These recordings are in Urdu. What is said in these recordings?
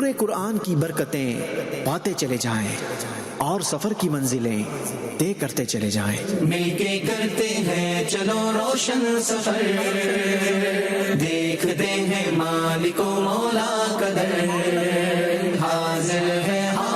نور قرآن کی برکتیں پاتے چلے جائیں اور سفر کی منزلیں طے کرتے چلے جائیں. مل کے کرتے ہیں چلو روشن سفر، دیکھتے ہیں مالک و مولا قدر، حاضر ہے ہم.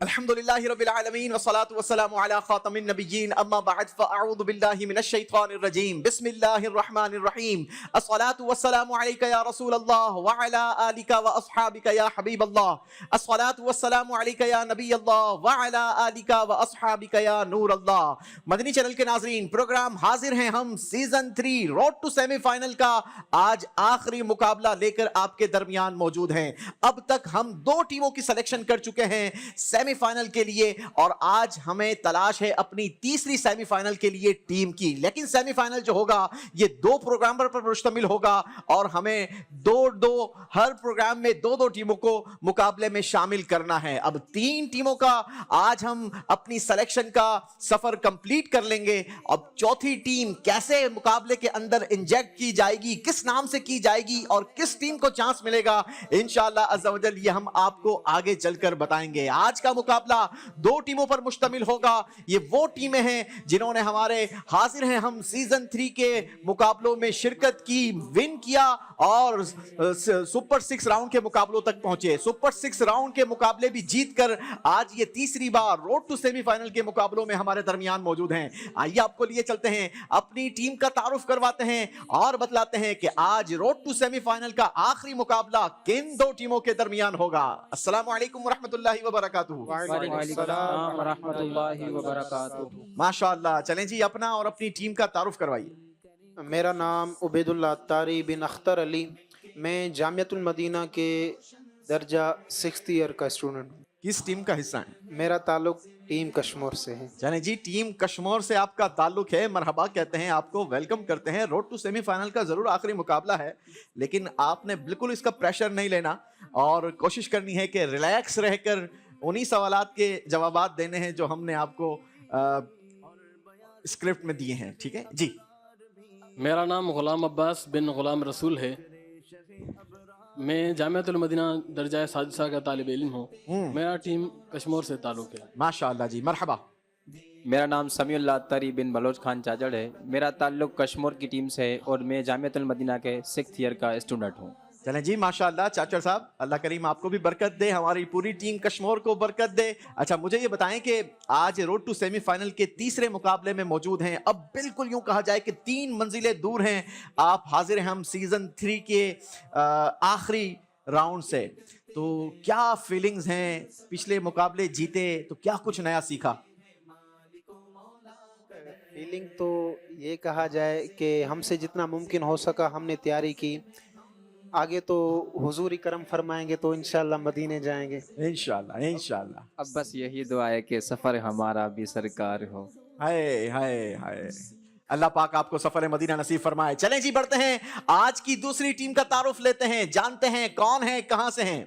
الحمدللہ رب العالمین والصلاة والسلام علی خاتم النبیین، اما بعد فاعوذ باللہ من الشیطان الرجیم، بسم اللہ الرحمن الرحیم. الصلاة والسلام علیک یا رسول اللہ وعلی آلک واصحابک یا حبیب اللہ. الصلاة والسلام علیک یا نبی اللہ وعلی آلک واصحابک یا نور اللہ. مدنی چینل کے ناظرین، پروگرام حاضر ہیں ہم season 3 road to semi final کا آج آخری مقابلہ لے کر آپ کے درمیان موجود ہیں. اب تک ہم 2 ٹیموں کی سلیکشن کر چکے ہیں سیمی فائنل کے لیے، اور آج ہمیں تلاش ہے اپنی تیسری سیمی فائنل کے لیے ٹیم کی. لیکن سیمی فائنل جو ہوگا یہ 2 پروگرامر پر مشتمل ہوگا، اور ہمیں ہر پروگرام میں 2 ٹیموں کو مقابلے میں شامل کرنا ہے. اب 3 ٹیموں کا آج ہم اپنی سلیکشن کا سفر کمپلیٹ کر لیں گے. اب چوتھی ٹیم کیسے مقابلے کے اندر انجیکٹ کی جائے گی، کس نام سے کی جائے گی، اور کس ٹیم کو چانس ملے گا، انشاءاللہ عز و جل یہ ہم آپ کو آگے چل کر بتائیں گے. آج کا مقابلہ 2 ٹیموں پر مشتمل ہوگا. یہ وہ ٹیمیں ہیں جنہوں نے ہمارے حاضر ہیں ہم سیزن 3 کے مقابلوں میں شرکت کی، ون کیا اور سپر 6 راؤنڈ کے مقابلوں تک پہنچے. سپر 6 راؤنڈ کے مقابلے بھی جیت کر آج یہ تیسری بار روڈ ٹو سیمی فائنل کے مقابلوں میں ہمارے درمیان موجود ہیں. آئیے آپ کو لیے چلتے ہیں، اپنی ٹیم کا تعارف کرواتے ہیں اور بتلاتے ہیں کہ آج روڈ ٹو سیمی فائنل کا آخری مقابلہ کن 2 ٹیموں کے درمیان ہوگا. السلام علیکم ورحمۃ اللہ وبرکاتہ. وعلیکم السلام ورحمۃ اللہ وبرکاتہ. ماشاءاللہ. چلیں جی، اپنا اور اپنی ٹیم کا تعارف کروائیے. میرا نام عبید اللہ طاری بن اختر علی، میں جامعۃ المدینہ کے درجہ 6th ایئر کا اسٹوڈنٹ ہوں. کس ٹیم کا حصہ ہیں؟ میرا تعلق ٹیم کشمور سے ہے. چلیں جی، ٹیم کشمور سے آپ کا تعلق ہے. مرحبا کہتے ہیں آپ کو، ویلکم کرتے ہیں. روڈ ٹو سیمی فائنل کا ضرور آخری مقابلہ ہے، لیکن آپ نے بالکل اس کا پریشر نہیں لینا اور کوشش کرنی ہے کہ ریلیکس رہ کر انہی سوالات کے جوابات دینے ہیں جو ہم نے آپ کو اسکرپٹ میں دیے ہیں. ٹھیک ہے جی. میرا نام غلام عباس بن غلام رسول ہے. میں جامعۃ المدینہ درجہ سادسہ کا طالب علم ہوں. میرا ٹیم کشمور سے تعلق ہے. ماشاءاللہ جی، مرحبا. میرا نام سمیع اللہ طاری بن بلوچ خان چاچڑ ہے. میرا تعلق کشمور کی ٹیم سے ہے اور میں جامعۃ المدینہ کے 6th ایئر کا اسٹوڈنٹ ہوں. چلیں جی، ماشاءاللہ چاچڑ صاحب، اللہ کریم آپ کو بھی برکت دے، ہماری پوری ٹیم کشمور کو برکت دے. اچھا، مجھے یہ بتائیں کہ آج روڈ ٹو سیمی فائنل کے تیسرے مقابلے میں موجود ہیں. اب بالکل یوں کہا جائے کہ 3 منزلیں دور ہیں. آپ حاضر ہیں ہم سیزن 3 کے آخری راؤنڈ سے. تو کیا فیلنگز ہیں؟ پچھلے مقابلے جیتے تو کیا کچھ نیا سیکھا؟ فیلنگ تو یہ کہا جائے کہ ہم سے جتنا ممکن ہو سکا ہم نے تیاری کی. آگے تو حضور ہی کرم فرمائیں گے تو انشاءاللہ مدینے جائیں گے انشاءاللہ انشاءاللہ. اب بس یہی دعا ہے کہ سفر ہمارا بھی سرکار ہو. ہائے ہائے ہائے، اللہ پاک آپ کو سفر مدینہ نصیب فرمائے. چلیں جی، بڑھتے ہیں، آج کی دوسری ٹیم کا تعارف لیتے ہیں، جانتے ہیں کون ہیں، کہاں سے ہیں.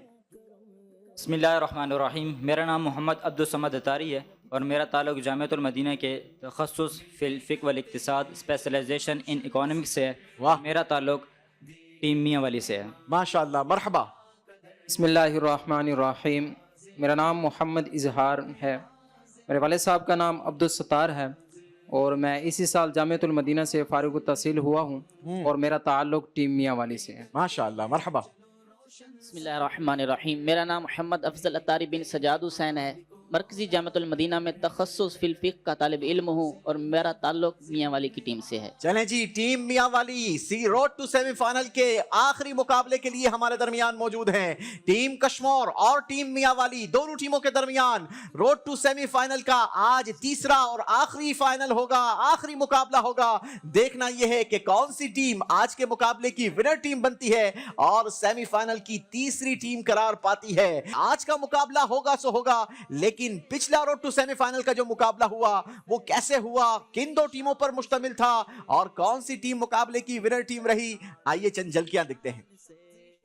بسم اللہ الرحمن الرحیم. میرا نام محمد عبدالصمد اطاری ہے اور میرا تعلق جامعۃ المدینہ کے تخصص فی الفقہ والاقتصاد اسپیشلائزیشن ان اکانومکس سے ہے. واہ. میرا تعلق ٹیم میاں والی سے ہے. ماشاءاللہ، مرحبا. بسم اللہ الرحمن الرحیم. میرا نام محمد اظہار ہے. میرے والد صاحب کا نام عبدالستار ہے اور میں اسی سال جامعۃ المدینہ سے فارغ التحصیل ہوا ہوں اور میرا تعلق ٹیم میاں والی سے ہے. ماشاءاللہ، مرحبا. بسم اللہ الرحمن الرحیم. میرا نام محمد افضل اطاری بن سجاد حسین ہے. مرکزی جامعۃ المدینہ میں تخصص فی الفقہ کا طالب علم ہوں اور میرا تعلق میاں والی کی ٹیم سے ہے. چلیں جی، ٹیم میاں والی روڈ ٹو سیمی فائنل کے آخری مقابلے کے لیے ہمارے درمیان موجود ہیں. ٹیم کشمور اور ٹیم میاں والی، دونوں ٹیموں کے درمیان روڈ ٹو سیمی فائنل کا آج تیسرا اور آخری فائنل ہوگا، آخری مقابلہ ہوگا. دیکھنا یہ ہے کہ کون سی ٹیم آج کے مقابلے کی ونر ٹیم بنتی ہے اور سیمی فائنل کی تیسری ٹیم قرار پاتی ہے. آج کا مقابلہ ہوگا سو ہوگا، لیکن پچھلا روڈ ٹو سیمی فائنل کا جو مقابلہ ہوا وہ کیسے ہوا، کن 2 ٹیموں پر مشتمل تھا اور کون سی ٹیم مقابلے کی ونر ٹیم رہی، آئیے چند جھلکیاں دیکھتے ہیں.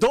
2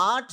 8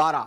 12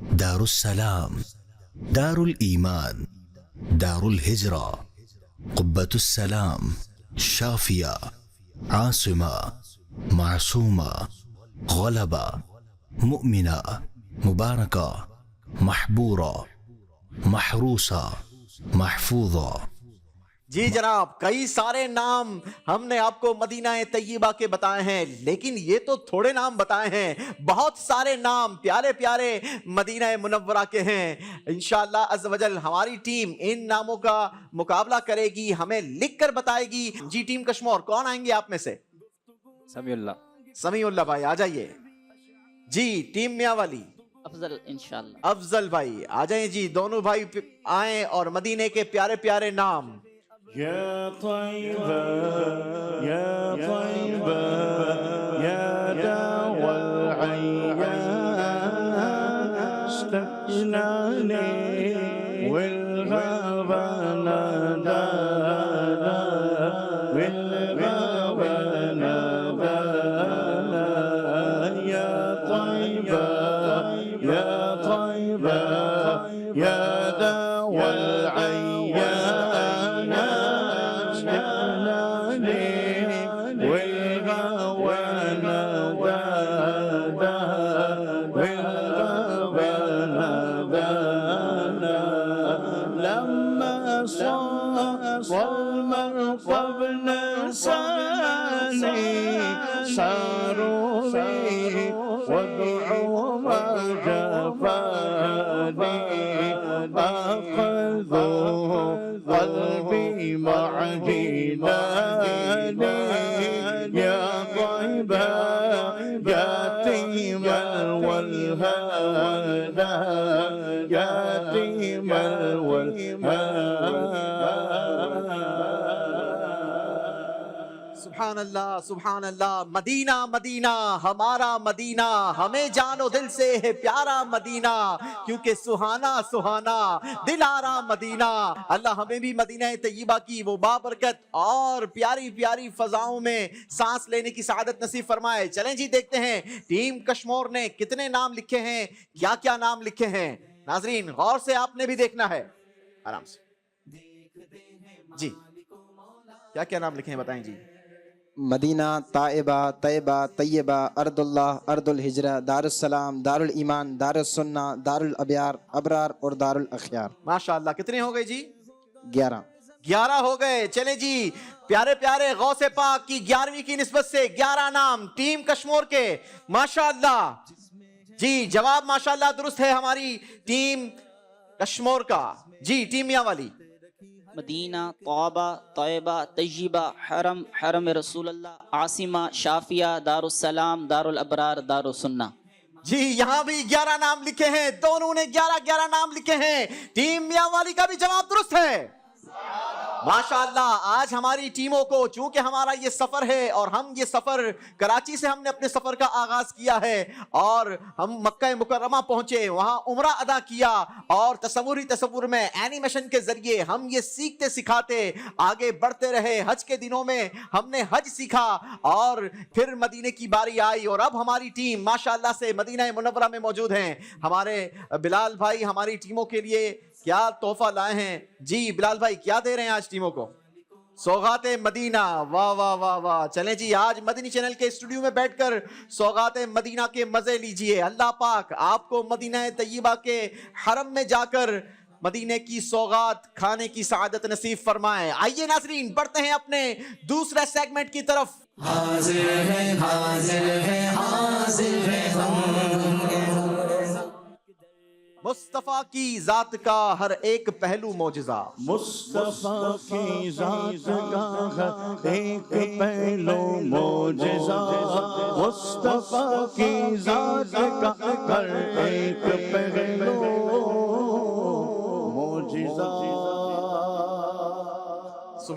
دار السلام، دار الإيمان، دار الهجرة، قبة السلام، شافية، عاصمة، معصومة، غلبة، مؤمنة، مباركة، محبورة، محروسة، محفوظة. جی جناب، کئی سارے نام ہم نے آپ کو مدینہ طیبہ کے بتائے ہیں، لیکن یہ تو تھوڑے نام بتائے ہیں، بہت سارے نام پیارے پیارے مدینہ منورہ کے ہیں. انشاءاللہ عز و جل ہماری ٹیم ان ناموں کا مقابلہ کرے گی، ہمیں لکھ کر بتائے گی. جی ٹیم کشمور کون آئیں گے آپ میں سے؟ سمیع اللہ. سمیع اللہ بھائی آ جائیے. جی ٹیم میاں والی افضل انشاءاللہ. افضل بھائی آ جائیں جی. دونوں بھائی آئیں اور مدینے کے پیارے پیارے نام. يا طيبة يا طيبة يا دوا العيان استقلالي والغابة نادانا والغابة نادانا يا طيبة يا طيبة يا دوا العيان والمرقب نساني صاروا بي وادعوا ما جفاني أخذوا قلبي مع جناني يا طيبة يا تيما والهدى يا تيما والهدى. سبحان اللہ سبحان اللہ. مدینہ مدینہ ہمارا مدینہ، ہمیں جان و دل سے ہے پیارا مدینہ، کیونکہ سہانا سہانا دلارا مدینہ. اللہ ہمیں بھی مدینہ طیبہ کی وہ بابرکت اور پیاری پیاری فضاؤں میں سانس لینے کی سعادت نصیب فرمائے. چلیں جی دیکھتے ہیں ٹیم کشمور نے کتنے نام لکھے ہیں، کیا کیا نام لکھے ہیں. ناظرین غور سے آپ نے بھی دیکھنا ہے، آرام سے. جی کیا کیا نام لکھے ہیں بتائیں جی. مدینہ، طائبہ، طیبہ، طیبہ، ارض اللہ، ارض الہجرہ، دار السلام، دار الایمان، دار السنہ، دار الابیار، ابرار اور دار الاخیار. ماشاءاللہ کتنے ہو گئے جی؟ 11 ہو گئے. چلیں جی پیارے پیارے غوث پاک کی 11ویں کی نسبت سے 11 نام ٹیم کشمور کے. ماشاءاللہ جی جواب ماشاءاللہ درست ہے ہماری ٹیم کشمور کا. جی ٹیم میاں والی. مدینہ، طابہ، طیبہ، طیبہ، حرم، حرم رسول اللہ، عاصمہ، شافیہ، دار السلام، دار الابرار، دار السنہ. جی یہاں بھی 11 نام لکھے ہیں، دونوں نے 11 نام لکھے ہیں. ٹیم میاں والی کا بھی جواب درست ہے. ماشاءاللہ آج ہماری ٹیموں کو چونکہ ہمارا یہ سفر ہے اور ہم یہ سفر کراچی سے ہم نے اپنے سفر کا آغاز کیا ہے اور ہم مکہ مکرمہ پہنچے، وہاں عمرہ ادا کیا اور تصور میں اینیمیشن کے ذریعے ہم یہ سیکھتے سکھاتے آگے بڑھتے رہے. حج کے دنوں میں ہم نے حج سیکھا اور پھر مدینے کی باری آئی اور اب ہماری ٹیم ماشاءاللہ سے مدینہ منورہ میں موجود ہیں. ہمارے بلال بھائی ہماری ٹیموں کے لیے کیا تحفہ لائے ہیں. جی بلال بھائی کیا دے رہے ہیں آج ٹیموں کو؟ سوغات مدینہ. واہ واہ واہ واہ. چلیں جی آج مدنی چینل کے اسٹوڈیو میں بیٹھ کر سوغات مدینہ کے مزے لیجئے. اللہ پاک آپ کو مدینہ طیبہ کے حرم میں جا کر مدینے کی سوغات کھانے کی سعادت نصیب فرمائے. آئیے ناظرین بڑھتے ہیں اپنے دوسرے سیگمنٹ کی طرف. حاضر ہے حاضر ہے حاضر ہے ہم. مصطفیٰ کی ذات کا ہر ایک پہلو معجزہ. مصطفیٰ کی ذات کا ہر ایک پہلو معجزہ. مصطفیٰ کی ذات کا ہر ایک پہلو معجزہ.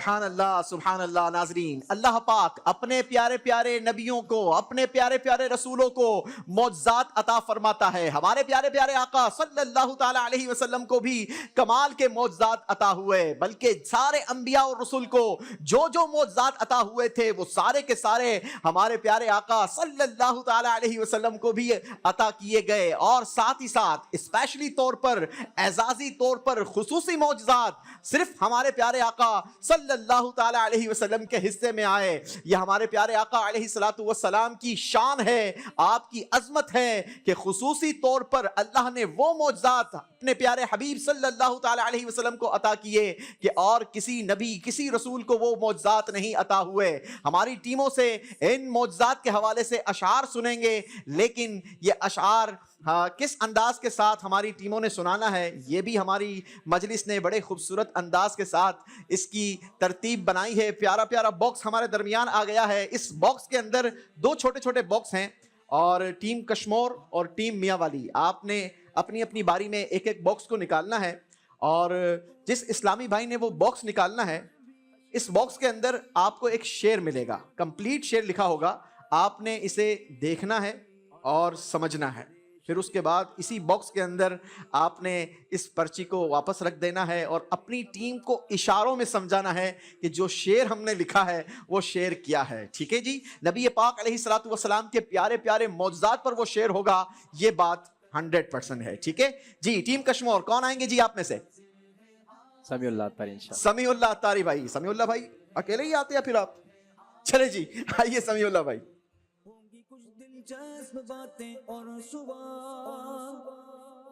سبحان اللہ ناظرین، اللہ پاک اپنے پیارے پیارے نبیوں کو، اپنے پیارے پیارے رسولوں کو معجزات عطا فرماتا ہے۔ ہمارے پیارے پیارے آقا صلی اللہ تعالی علیہ وسلم کو بھی کمال کے معجزات عطا ہوئے، بلکہ سارے انبیاء اور رسول کو جو جو معجزات عطا ہوئے تھے وہ سارے کے سارے ہمارے پیارے آقا صلی اللہ تعالی علیہ وسلم کو بھی عطا کیے گئے، اور ساتھ ہی ساتھ اسپیشلی طور پر، اعزازی طور پر خصوصی معجزات صرف ہمارے پیارے آقا صلی اللہ تعالی علیہ وسلم کے حصے میں آئے۔ یہ ہمارے پیارے آقا علیہ السلام کی شان ہے، آپ کی عظمت ہے کہ خصوصی طور پر اللہ نے وہ معجزات اپنے پیارے حبیب صلی اللہ تعالی علیہ وسلم کو عطا کیے کہ اور کسی نبی کسی رسول کو وہ معجزات نہیں عطا ہوئے۔ ہماری ٹیموں سے ان معجزات کے حوالے سے اشعار سنیں گے، لیکن یہ اشعار کس انداز کے ساتھ ہماری ٹیموں نے سنانا ہے یہ بھی ہماری مجلس نے بڑے خوبصورت انداز کے ساتھ اس کی ترتیب بنائی ہے۔ پیارا پیارا باکس ہمارے درمیان آ گیا ہے۔ اس باکس کے اندر دو چھوٹے چھوٹے باکس ہیں، اور ٹیم کشمور اور ٹیم میاں والی آپ نے اپنی اپنی باری میں ایک ایک باکس کو نکالنا ہے، اور جس اسلامی بھائی نے وہ باکس نکالنا ہے، اس باکس کے اندر آپ کو ایک شعر ملے گا، کمپلیٹ شعر لکھا ہوگا، آپ نے اسے دیکھنا ہے اور سمجھنا ہے۔ پھر اس کے بعد اسی باکس کے اندر آپ نے اس پرچی کو واپس رکھ دینا ہے اور اپنی ٹیم کو اشاروں میں سمجھانا ہے کہ جو شعر ہم نے لکھا ہے وہ شعر کیا ہے۔ ٹھیک ہے جی، نبی پاک علیہ السلام کے پیارے پیارے معجزات پر وہ شعر ہوگا، یہ بات 100% ہے۔ ٹھیک ہے جی، ٹیم کشمور کون آئیں گے جی آپ میں سے؟ سمیع اللہ اتاری انشاءاللہ۔ سمیع اللہ اتاری بھائی، سمیع اللہ بھائی اکیلے ہی آتے ہیں پھر آپ؟ چلے جی آئیے سمیع اللہ بھائی۔ دلچسپ باتیں اور صبح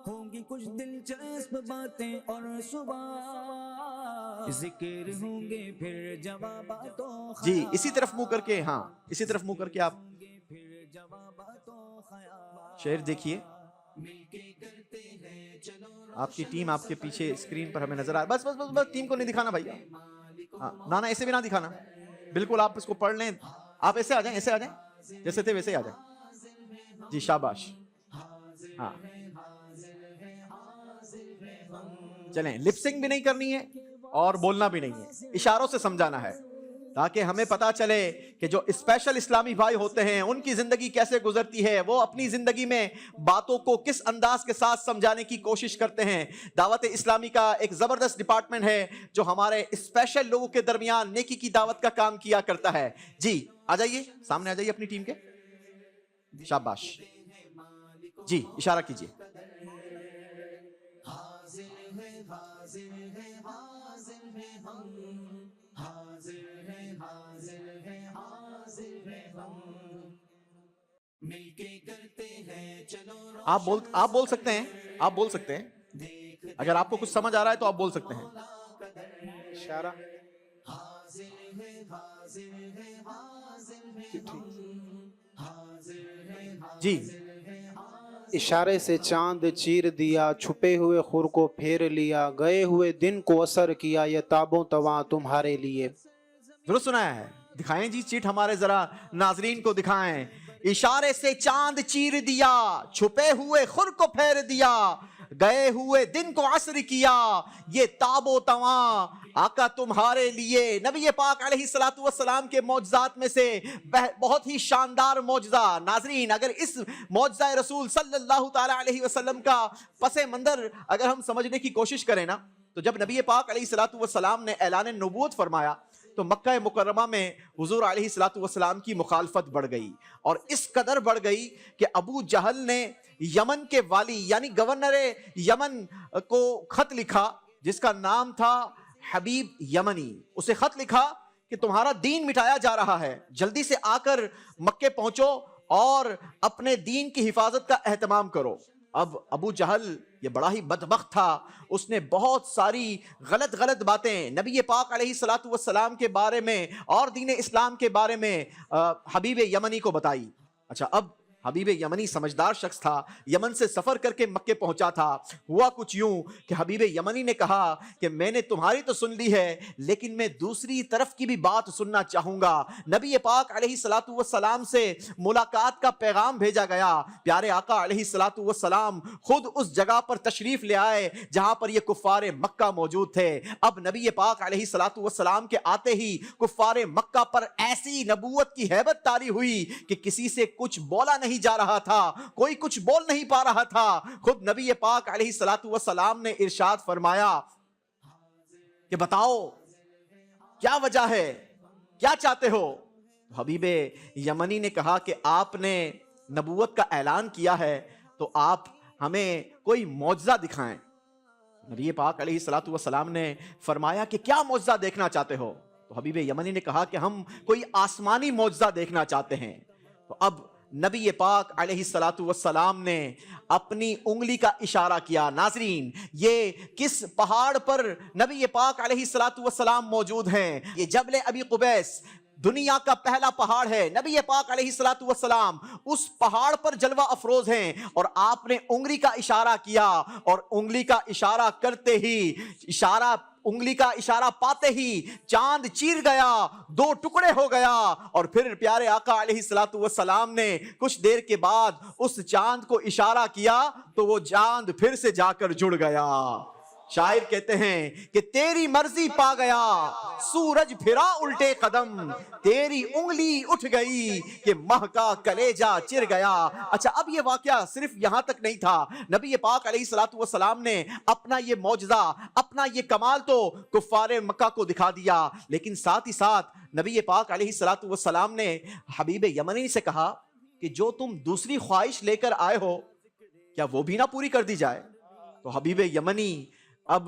ہوں گی، کچھ دلچسپ باتیں اور صبح ذکر ہوں گے، پھر جوابات و خیال۔ جی اسی طرف منہ کر کے، ہاں اسی طرف منہ کر کے آپ شعر دیکھیے۔ آپ کی ٹیم آپ کے پیچھے اسکرین پر ہمیں نظر آ رہا ہے۔ بس بس بس بس ٹیم کو نہیں دکھانا بھائی، ہاں نانا ایسے بھی نہ دکھانا، بالکل آپ اس کو پڑھ لیں۔ آپ ایسے آ جائیں، ایسے آ جائیں، جیسے تھے ویسے ہی آ جائیں جی، شاباش۔ ہاں چلیں، لپ سنگ بھی نہیں کرنی ہے اور بولنا بھی نہیں ہے، اشاروں سے سمجھانا ہے تاکہ ہمیں پتا چلے کہ جو اسپیشل اسلامی بھائی ہوتے ہیں ان کی زندگی کیسے گزرتی ہے، وہ اپنی زندگی میں باتوں کو کس انداز کے ساتھ سمجھانے کی کوشش کرتے ہیں۔ دعوت اسلامی کا ایک زبردست ڈپارٹمنٹ ہے جو ہمارے اسپیشل لوگوں کے درمیان نیکی کی دعوت کا کام کیا کرتا ہے۔ جی آ جائیے، سامنے آ جائیے اپنی ٹیم کے، شاباش جی، اشارہ کیجیے۔ آپ بول سکتے ہیں، آپ بول سکتے ہیں، اگر آپ کو کچھ سمجھ آ رہا ہے تو آپ بول سکتے ہیں۔ اشارہ جی، اشارے سے چاند چیر دیا، چھپے ہوئے خور کو پھیر لیا، گئے ہوئے دن کو اثر کیا، یہ تابوں تواں تمہارے لیے۔ درست سنایا ہے، دکھائیں جی چیٹ ہمارے ذرا ناظرین کو دکھائیں۔ اشارے سے چاند چیر دیا، چھپے ہوئے خور کو پھیر دیا، گئے ہوئے دن کو عصر کیا، یہ تاب و تواں آقا تمہارے لیے۔ نبی پاک علیہ السلام کے معجزات میں سے بہت ہی شاندار معجزہ، ناظرین اگر اس معجزہ رسول صلی اللہ تعالی علیہ وسلم کا پس منظر اگر ہم سمجھنے کی کوشش کریں نا، تو جب نبی پاک علیہ السلام نے اعلان نبوت فرمایا تو مکہ مکرمہ میں حضور علیہ السلام کی مخالفت بڑھ گئی، اور اس قدر بڑھ گئی کہ ابو جہل نے یمن کے والی یعنی گورنر یمن کو خط لکھا جس کا نام تھا حبیب یمنی۔ اسے خط لکھا کہ تمہارا دین مٹایا جا رہا ہے، جلدی سے آ کر مکے پہنچو اور اپنے دین کی حفاظت کا اہتمام کرو۔ اب ابو جہل یہ بڑا ہی بدبخت تھا، اس نے بہت ساری غلط باتیں نبی پاک علیہ السلام کے بارے میں اور دین اسلام کے بارے میں حبیب یمنی کو بتائی۔ اچھا، اب حبیب یمنی سمجھدار شخص تھا، یمن سے سفر کر کے مکے پہنچا تھا۔ ہوا کچھ یوں کہ حبیب یمنی نے کہا کہ میں نے تمہاری تو سن لی ہے لیکن میں دوسری طرف کی بھی بات سننا چاہوں گا۔ نبی پاک علیہ الصلوۃ والسلام سے ملاقات کا پیغام بھیجا گیا۔ پیارے آقا علیہ الصلوۃ والسلام خود اس جگہ پر تشریف لے آئے جہاں پر یہ کفار مکہ موجود تھے۔ اب نبی پاک علیہ الصلوۃ والسلام کے آتے ہی کفار مکہ پر ایسی نبوت کی ہیبت طاری ہوئی کہ کسی سے کچھ بولا نہیں جا رہا تھا، کوئی کچھ بول نہیں پا رہا تھا۔ خود نبی پاک علیہ الصلوۃ والسلام نے ارشاد فرمایا کہ بتاؤ کیا وجہ ہے، کیا چاہتے ہو؟ حبیب یمنی نے کہا کہ آپ نے نبوت کا اعلان کیا ہے تو آپ ہمیں کوئی معجزہ دکھائیں۔ نبی پاک علیہ الصلوۃ والسلام نے فرمایا کہ کیا معجزہ دیکھنا چاہتے ہو؟ تو حبیب یمنی نے کہا کہ ہم کوئی آسمانی معجزہ دیکھنا چاہتے ہیں۔ تو اب نبی پاک علیہ الصلوۃ والسلام نے اپنی انگلی کا اشارہ کیا۔ ناظرین، یہ کس پہاڑ پر نبی پاک علیہ الصلوۃ والسلام موجود ہیں؟ یہ جبل ابی قبیس دنیا کا پہلا پہاڑ ہے۔ نبی پاک علیہ الصلوۃ والسلام اس پہاڑ پر جلوہ افروز ہیں اور آپ نے انگلی کا اشارہ کیا اور انگلی کا اشارہ کرتے ہی انگلی کا اشارہ پاتے ہی چاند چیر گیا، دو ٹکڑے ہو گیا، اور پھر پیارے آقا علیہ الصلوۃ والسلام نے کچھ دیر کے بعد اس چاند کو اشارہ کیا تو وہ چاند پھر سے جا کر جڑ گیا۔ شاعر کہتے ہیں کہ تیری مرضی پا گیا سورج پھرا الٹے قدم، تیری انگلی اٹھ گئی کہ ماہ کا کلیجہ چر گیا۔ اچھا، اب یہ واقعہ صرف یہاں تک نہیں تھا۔ نبی پاک علیہ الصلوۃ والسلام نے اپنا یہ معجزہ، اپنا یہ کمال تو کفار مکہ کو دکھا دیا، لیکن ساتھ ہی ساتھ نبی پاک علیہ الصلوۃ والسلام نے حبیب یمنی سے کہا کہ جو تم دوسری خواہش لے کر آئے ہو کیا وہ بھی نہ پوری کر دی جائے؟ تو حبیب یمنی اب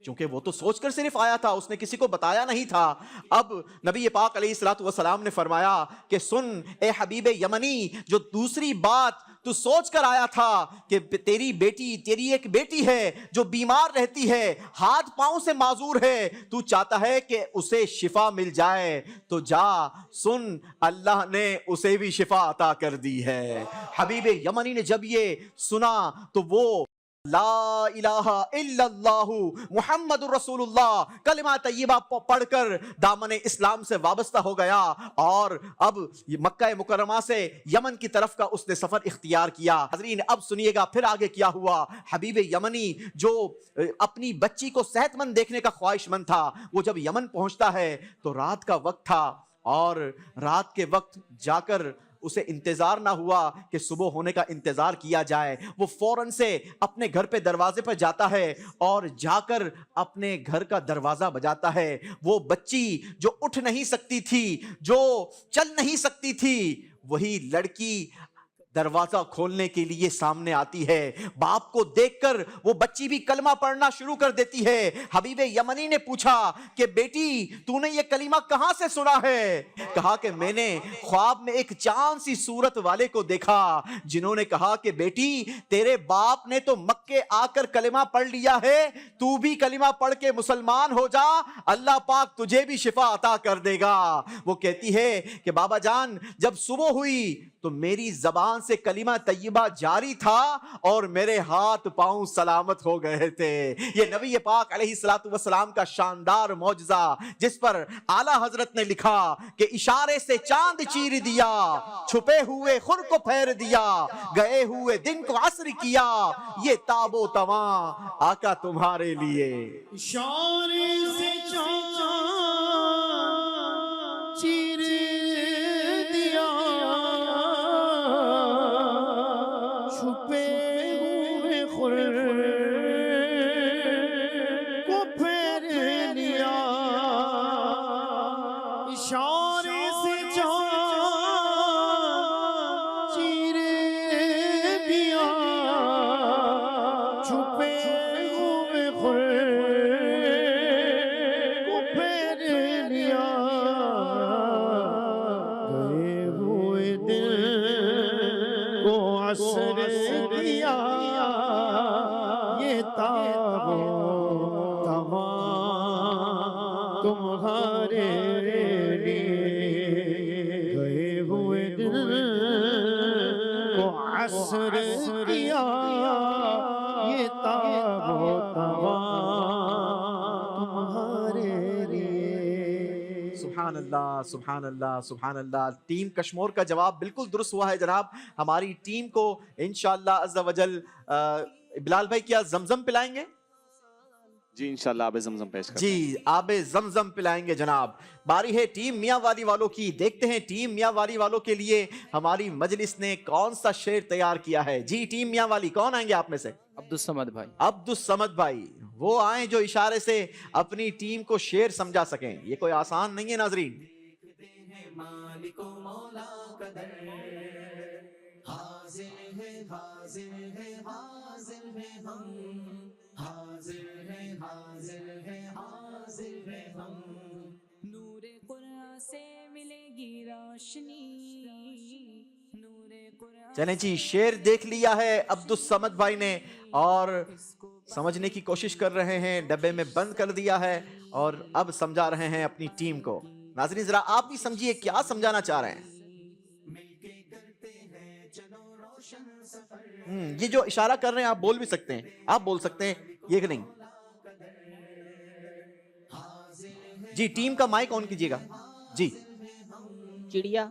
چونکہ وہ تو سوچ کر صرف آیا تھا، اس نے کسی کو بتایا نہیں تھا۔ اب نبی پاک علیہ الصلوۃ والسلام نے فرمایا کہ سن اے حبیب یمنی، جو دوسری بات تو سوچ کر آیا تھا کہ تیری ایک بیٹی ہے جو بیمار رہتی ہے، ہاتھ پاؤں سے معذور ہے، تو چاہتا ہے کہ اسے شفا مل جائے، تو جا سن اللہ نے اسے بھی شفا عطا کر دی ہے۔ حبیب یمنی نے جب یہ سنا تو وہ لا الہ الا اللہ محمد الرسول اللہ کلمہ طیبہ پڑھ کر دامن اسلام سے وابستہ ہو گیا، اور اب مکہ مکرمہ سے یمن کی طرف کا اس نے سفر اختیار کیا۔ حضرین، اب سنیے گا پھر آگے کیا ہوا۔ حبیب یمنی جو اپنی بچی کو صحت مند دیکھنے کا خواہش مند تھا، وہ جب یمن پہنچتا ہے تو رات کا وقت تھا، اور رات کے وقت جا کر اسے انتظار نہ ہوا کہ صبح ہونے کا انتظار کیا جائے۔ وہ فوراً سے اپنے گھر پہ دروازے پر جاتا ہے اور جا کر اپنے گھر کا دروازہ بجاتا ہے۔ وہ بچی جو اٹھ نہیں سکتی تھی، جو چل نہیں سکتی تھی، وہی لڑکی دروازہ کھولنے کے لیے سامنے آتی ہے۔ باپ کو دیکھ کر وہ بچی بھی کلمہ پڑھنا شروع کر دیتی ہے۔ حبیب یمنی نے پوچھا کہ بیٹی تو نے یہ کلمہ کہاں سے سنا ہے؟ کہا کہ میں نے خواب میں ایک چاند سی صورت والے کو دیکھا جنہوں نے کہا کہ بیٹی تیرے باپ نے تو مکے آ کر کلمہ پڑھ لیا ہے، تو بھی کلمہ پڑھ کے مسلمان ہو جا، اللہ پاک تجھے بھی شفا عطا کر دے گا۔ وہ کہتی ہے کہ بابا جان، جب صبح ہوئی تو میری زبان سے کلمہ طیبہ جاری تھا اور میرے ہاتھ پاؤں سلامت ہو گئے تھے۔ یہ نبی پاک علیہ الصلوۃ والسلام کا شاندار معجزہ، جس پر اعلیٰ حضرت نے لکھا کہ اشارے سے چاند چیر دیا، چھپے ہوئے خور کو پھیر دیا، گئے ہوئے دن کو عصر کیا، یہ تاب و تواں آقا تمہارے لیے۔ اشارے سے چاند چیر دیا، چھپے ہوئے خور کو پھیر لیا، اشارے سے چاند چیر دیا، چھپے ہوئے خور کو پھیر لیا، گئے ہوئے دل کو عصر دیا، یہ تاب و تواں تمہارے لیے، گئے ہوئے دل سبحان اللہ سبحان اللہ سبحان اللہ. ٹیم کشمور کا جواب بالکل درست ہوا ہے جناب. ہماری ٹیم کو انشاءاللہ عز و جل بلال بھائی کیا زمزم پلائیں گے؟ جی انشاءاللہ آب زمزم پیش کرتے جی آب زمزم پلائیں گے جناب. باری ہے ٹیم میاں والی والوں کی. دیکھتے ہیں ٹیم میاں والی والوں کے لیے ہماری مجلس نے کون سا شعر تیار کیا ہے. جی ٹیم میاں والی کون آئیں گے آپ میں سے؟ عبدالصمد بھائی. عبدالصمد بھائی وہ آئیں جو اشارے سے اپنی ٹیم کو شعر سمجھا سکیں. یہ کوئی آسان نہیں ہے ناظرین. مالک و مولا قدر حاضر ہے حاضر ہے حاضر ہے ہم حاضر ہے حاضر ہے حاضر ہے ہم. نور قرآن سے ملے گی روشنی نور قرآن. چلیں جی شعر دیکھ لیا ہے عبدالصمد بھائی نے اور سمجھنے کی کوشش کر رہے ہیں. ڈبے میں بند کر دیا ہے اور اب سمجھا رہے ہیں اپنی ٹیم کو. ناظرین ذرا آپ بھی سمجھیے کیا سمجھانا چاہ رہے ہیں. یہ جو اشارہ کر رہے ہیں آپ بول بھی سکتے ہیں. آپ بول سکتے ہیں یہ کہ نہیں. جی ٹیم کا مائک آن کیجیے گا. جی چڑیا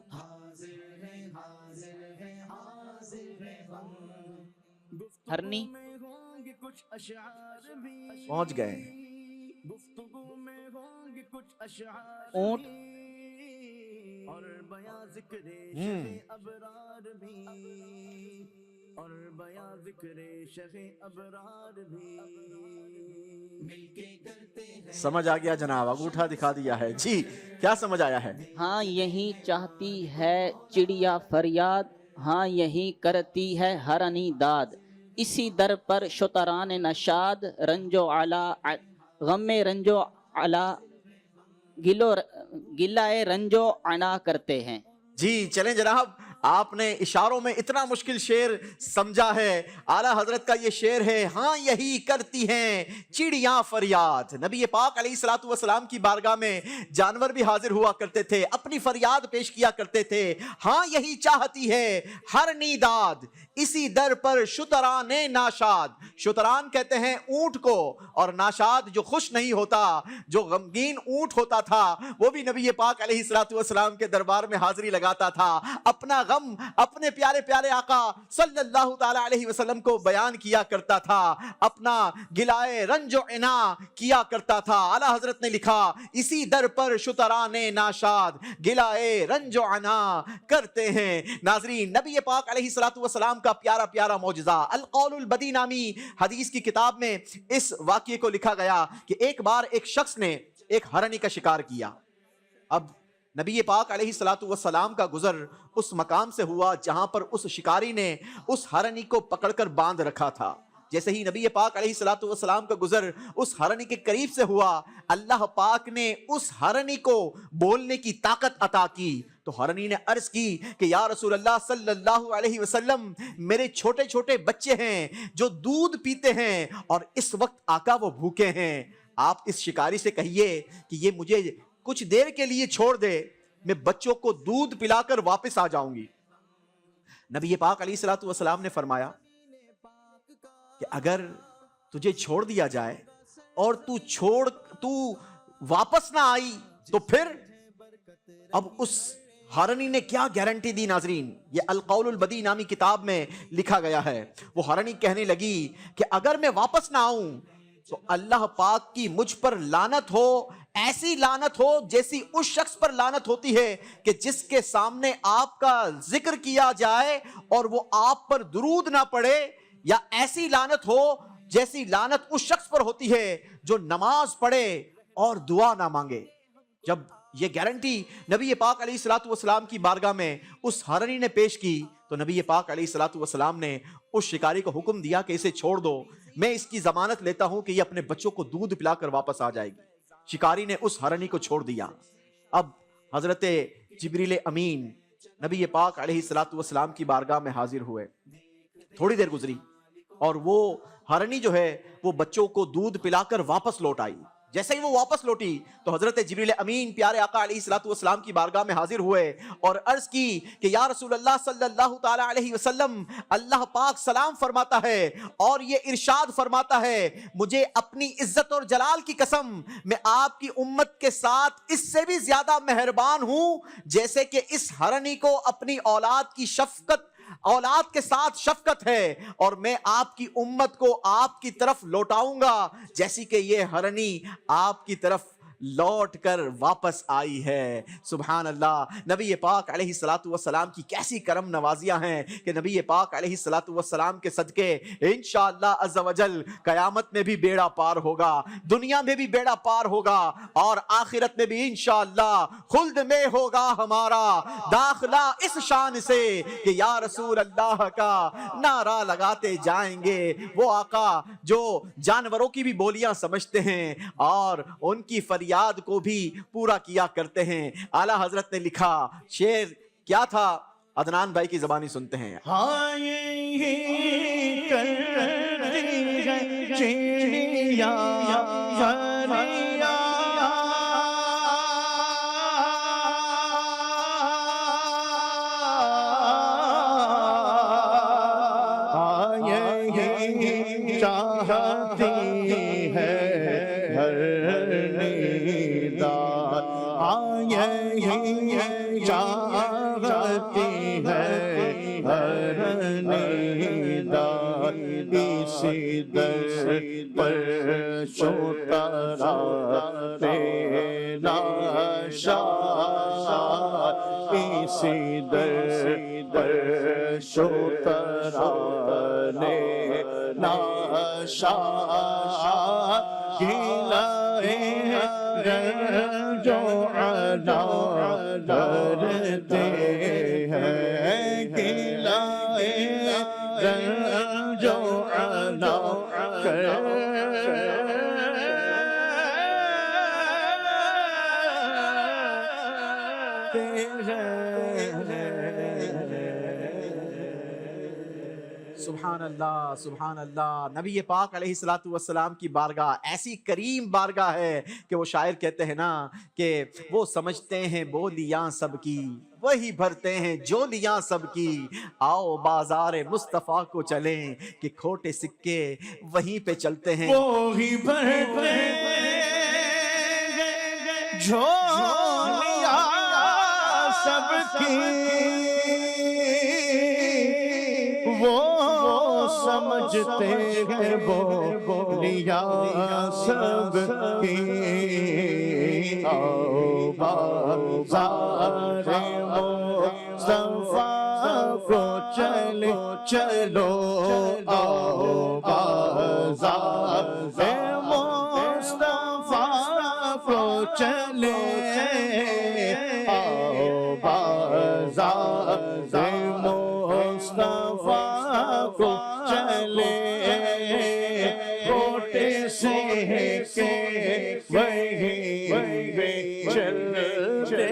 ہرنی پہنچ گئے. اونٹ اور بیاں ذکر ابرار بھی اور بیاں ذکر شہ ابرار بھی مل کے کرتے ہیں. سمجھ آ گیا جناب. انگوٹھا دکھا دیا ہے. جی کیا سمجھ آیا ہے؟ ہاں یہی چاہتی ہے چڑیا فریاد ہاں یہی کرتی ہے ہرنی داد اسی در پر شتران نشاد رنجو علا غم رنجو علا گلائے رنجو عنا کرتے ہیں. جی چلیں جناب آپ نے اشاروں میں اتنا مشکل شعر سمجھا ہے. اعلیٰ حضرت کا یہ شعر ہے ہاں یہی کرتی ہیں چڑیاں فریاد. نبی پاک علیہ الصلوۃ والسلام کی بارگاہ میں جانور بھی حاضر ہوا کرتے تھے اپنی فریاد پیش کیا کرتے تھے. ہاں یہی چاہتی ہے ہر نیداد اسی در پر شتران ناشاد. شتران کہتے ہیں اونٹ کو اور ناشاد جو خوش نہیں ہوتا جو غمگین اونٹ ہوتا تھا وہ بھی نبی پاک علیہ الصلوۃ والسلام کے دربار میں حاضری لگاتا تھا. اپنا غم اپنے پیارے پیارے آقا صلی اللہ تعالی علیہ وسلم کو بیان کیا کرتا تھا. اپنا گلائے رنج و عنا کیا کرتا تھا. اعلیٰ حضرت نے لکھا اسی در پر شتران ناشاد گلائے رنج و عنا کرتے ہیں. ناظرین نبی پاک علیہ الصلوۃ والسلام کا پیارا پیارا معجزہ القول البدی نامی حدیث کی کتاب میں اس واقعے کو لکھا گیا کہ ایک بار ایک شخص نے ایک ہرنی کا شکار کیا. اب نبی پاک علیہ الصلوۃ والسلام کا گزر اس مقام سے ہوا جہاں پر اس شکاری نے اس ہرنی کو پکڑ کر باندھ رکھا تھا. جیسے ہی نبی پاک علیہ الصلوۃ والسلام کا گزر اس ہرنی کے قریب سے ہوا اللہ پاک نے اس ہرنی کو بولنے کی طاقت عطا کی. تو ہرنی نے عرض کی کہ یا رسول اللہ صلی اللہ علیہ وسلم میرے چھوٹے چھوٹے بچے ہیں جو دودھ پیتے ہیں اور اس وقت آقا وہ بھوکے ہیں. آپ اس شکاری سے کہیے کہ یہ مجھے کچھ دیر کے لیے چھوڑ دے میں بچوں کو دودھ پلا کر واپس آ جاؤں گی. نبی پاک علیہ الصلوۃ والسلام نے فرمایا کہ اگر تجھے چھوڑ دیا جائے اور تو واپس نہ آئی تو پھر. اب اس ہرنی نے کیا گارنٹی دی ناظرین یہ القول البدی نامی کتاب میں لکھا گیا ہے. وہ ہرنی کہنے لگی کہ اگر میں واپس نہ آؤں تو اللہ پاک کی مجھ پر لعنت ہو ایسی لعنت ہو جیسی اس شخص پر لعنت ہوتی ہے کہ جس کے سامنے آپ کا ذکر کیا جائے اور وہ آپ پر درود نہ پڑے یا ایسی لعنت ہو جیسی لعنت اس شخص پر ہوتی ہے جو نماز پڑھے اور دعا نہ مانگے. جب یہ گارنٹی نبی پاک علیہ الصلوۃ والسلام کی بارگاہ میں اس ہرنی نے پیش کی تو نبی پاک علیہ الصلوۃ والسلام نے اس شکاری کو حکم دیا کہ اسے چھوڑ دو میں اس کی ضمانت لیتا ہوں کہ یہ اپنے بچوں کو دودھ پلا کر واپس آ جائے گی. شکاری نے اس ہرنی کو چھوڑ دیا. اب حضرت جبریل امین نبی پاک علیہ الصلوۃ والسلام کی بارگاہ میں حاضر ہوئے. تھوڑی دیر گزری اور وہ ہرنی جو ہے وہ بچوں کو دودھ پلا کر واپس لوٹ آئی. جیسے ہی وہ واپس لوٹی تو حضرت جبریل امین پیارے آقا علیہ الصلوۃ والسلام کی بارگاہ میں حاضر ہوئے اور عرض کی کہ یا رسول اللہ صلی اللہ تعالی علیہ وسلم، اللہ پاک سلام فرماتا ہے اور یہ ارشاد فرماتا ہے، مجھے اپنی عزت اور جلال کی قسم، میں آپ کی امت کے ساتھ اس سے بھی زیادہ مہربان ہوں جیسے کہ اس ہرنی کو اپنی اولاد کے ساتھ شفقت ہے، اور میں آپ کی امت کو آپ کی طرف لوٹاؤں گا جیسی کہ یہ ہرنی آپ کی طرف لوٹ کر واپس آئی ہے۔ سبحان اللہ، نبی پاک علیہ الصلوۃ والسلام کی کیسی کرم نوازیاں ہیں کہ نبی پاک علیہ الصلوۃ والسلام کے صدقے انشاءاللہ عز و جل قیامت میں بھی بیڑا پار ہوگا، دنیا میں بھی بیڑا پار ہوگا، اور آخرت میں بھی انشاءاللہ خلد میں ہوگا ہمارا داخلہ اس شان سے کہ یا رسول اللہ کا نعرہ لگاتے جائیں گے۔ وہ آقا جو جانوروں کی بھی بولیاں سمجھتے ہیں اور ان کی فریاد کو بھی پورا کیا کرتے ہیں۔ اعلیٰ حضرت نے لکھا، شعر کیا تھا، عدنان بھائی کی زبانی سنتے ہیں۔ ہاں یہی کرتی ہے چڑیا فریاد، ہاں یہی چاہتی ہے یہی چاہتی ہے ہر نیدار، اسی در پر شوترا تیرا شاد، اسی در پر شوترا تیرا شاد، گلائے جو علا کرتے ہیں، گلائے جو علا سبحان اللہ، سبحان اللہ۔ نبی پاک علیہ الصلوۃ والسلام کی بارگاہ ایسی کریم بارگاہ ہے کہ وہ شاعر کہتے ہیں نا کہ وہ سمجھتے ہیں بولیاں سب کی، وہی بھرتے ہیں جولیاں سب کی، آؤ بازار مصطفیٰ کو چلیں کہ کھوٹے سکے وہیں پہ چلتے ہیں، وہی بھرتے جولیاں سب کی، وہ سمجھتے ہیں بولیاں سب کی، آؤ بازار مصطفیٰ کو چلو، آؤ بازار مصطفیٰ کو چلے، آؤ بازار مصطفیٰ کو چلے، کوٹے سے کے وہیں پہ چلتے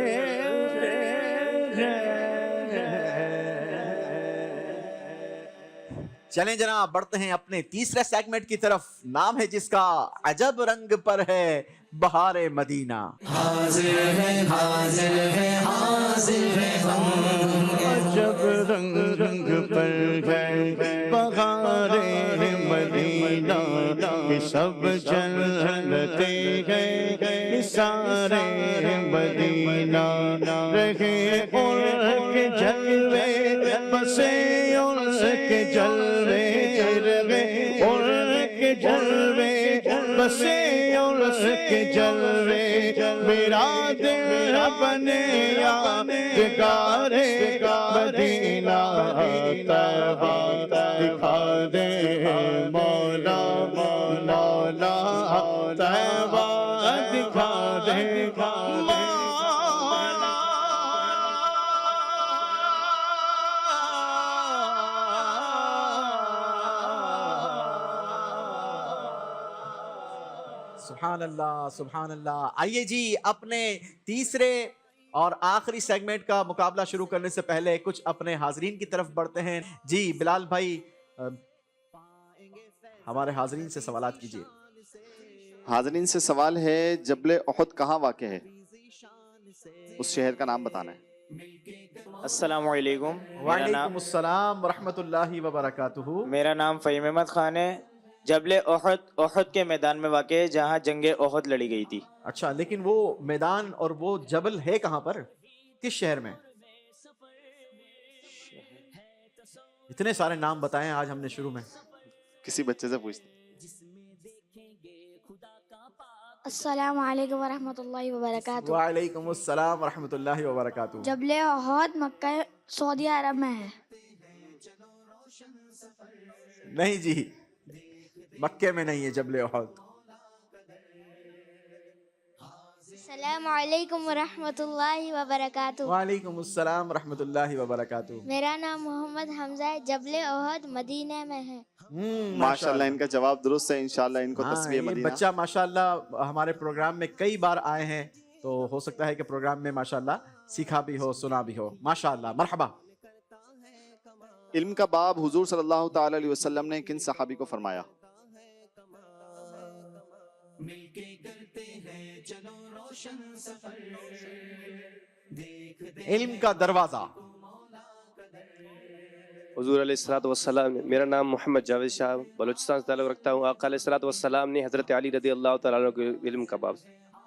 چلیں جناب، بڑھتے ہیں اپنے تیسرے سیگمنٹ کی طرف، نام ہے جس کا عجب رنگ پر ہے بہار مدینہ۔ حاضر ہے حاضر ہے حاضر ہے ہم، عجب رنگ پر ہے بہار مدینہ، سب جنتے ہیں سارے مدینہ، رہے ان کے جلوے بسے ان کے جلوے، رہے ان کے جلوے بسے ان کے جلوے، میرا دل بنے یادگار مدینہ، طیبہ دکھا دے مولا مولا، طیبہ دکھا دے مولا۔ سبحان اللہ، سبحان اللہ۔ آئیے جی اپنے تیسرے اور آخری سیگمنٹ کا مقابلہ شروع کرنے سے پہلے کچھ اپنے حاضرین کی طرف بڑھتے ہیں۔ جی بلال بھائی، ہمارے حاضرین سے سوالات کیجیے. حاضرین سے سوال ہے جبل احد کہاں واقع ہے؟ اس شہر کا نام بتانا ہے. السلام علیکم. وعلیکم السلام ورحمۃ اللہ وبرکاتہ. میرا نام فہیم احمد خان ہے. جبل احد کے میدان میں واقع ہے جہاں جنگ احد لڑی گئی تھی. اچھا، لیکن وہ میدان اور وہ جبل ہے کہاں پر، کس شہر میں؟ اتنے سارے نام بتائیں آج ہم نے شروع میں. کسی بچے سے پوچھتے. السلام علیکم ورحمۃ اللہ وبرکاتہ. وعلیکم السلام ورحمۃ اللہ وبرکاتہ. جبل احد مکہ سعودی عرب میں ہے. نہیں جی، مکے میں نہیں ہے جبل احد. السلام علیکم ورحمۃ اللہ وبرکاتہ. وعلیکم السلام ورحمۃ اللہ وبرکاتہ. میرا نام محمد حمزہ ہے. جبل احد مدینہ میں ہے. ماشاءاللہ ان کا جواب درست ہے. انشاءاللہ ان کو تسبیح یہ مدینہ. بچہ ماشاءاللہ ہمارے پروگرام میں کئی بار آئے ہیں، تو ہو سکتا ہے کہ پروگرام میں ماشاءاللہ سیکھا بھی ہو، سنا بھی ہو. ماشاءاللہ، مرحبا. علم کا باب حضور صلی اللہ تعالی علیہ وسلم نے کن صحابی کو فرمایا؟ علم کا دروازہ. حضور علیہ الصلوۃ والسلام نے. میرا نام محمد جاوید شاہ بلوچستان سے تعلق رکھتا ہوں. آقا علیہ الصلوۃ والسلام نے حضرت علی رضی اللہ تعالیٰ عنہ کو علم کا باب.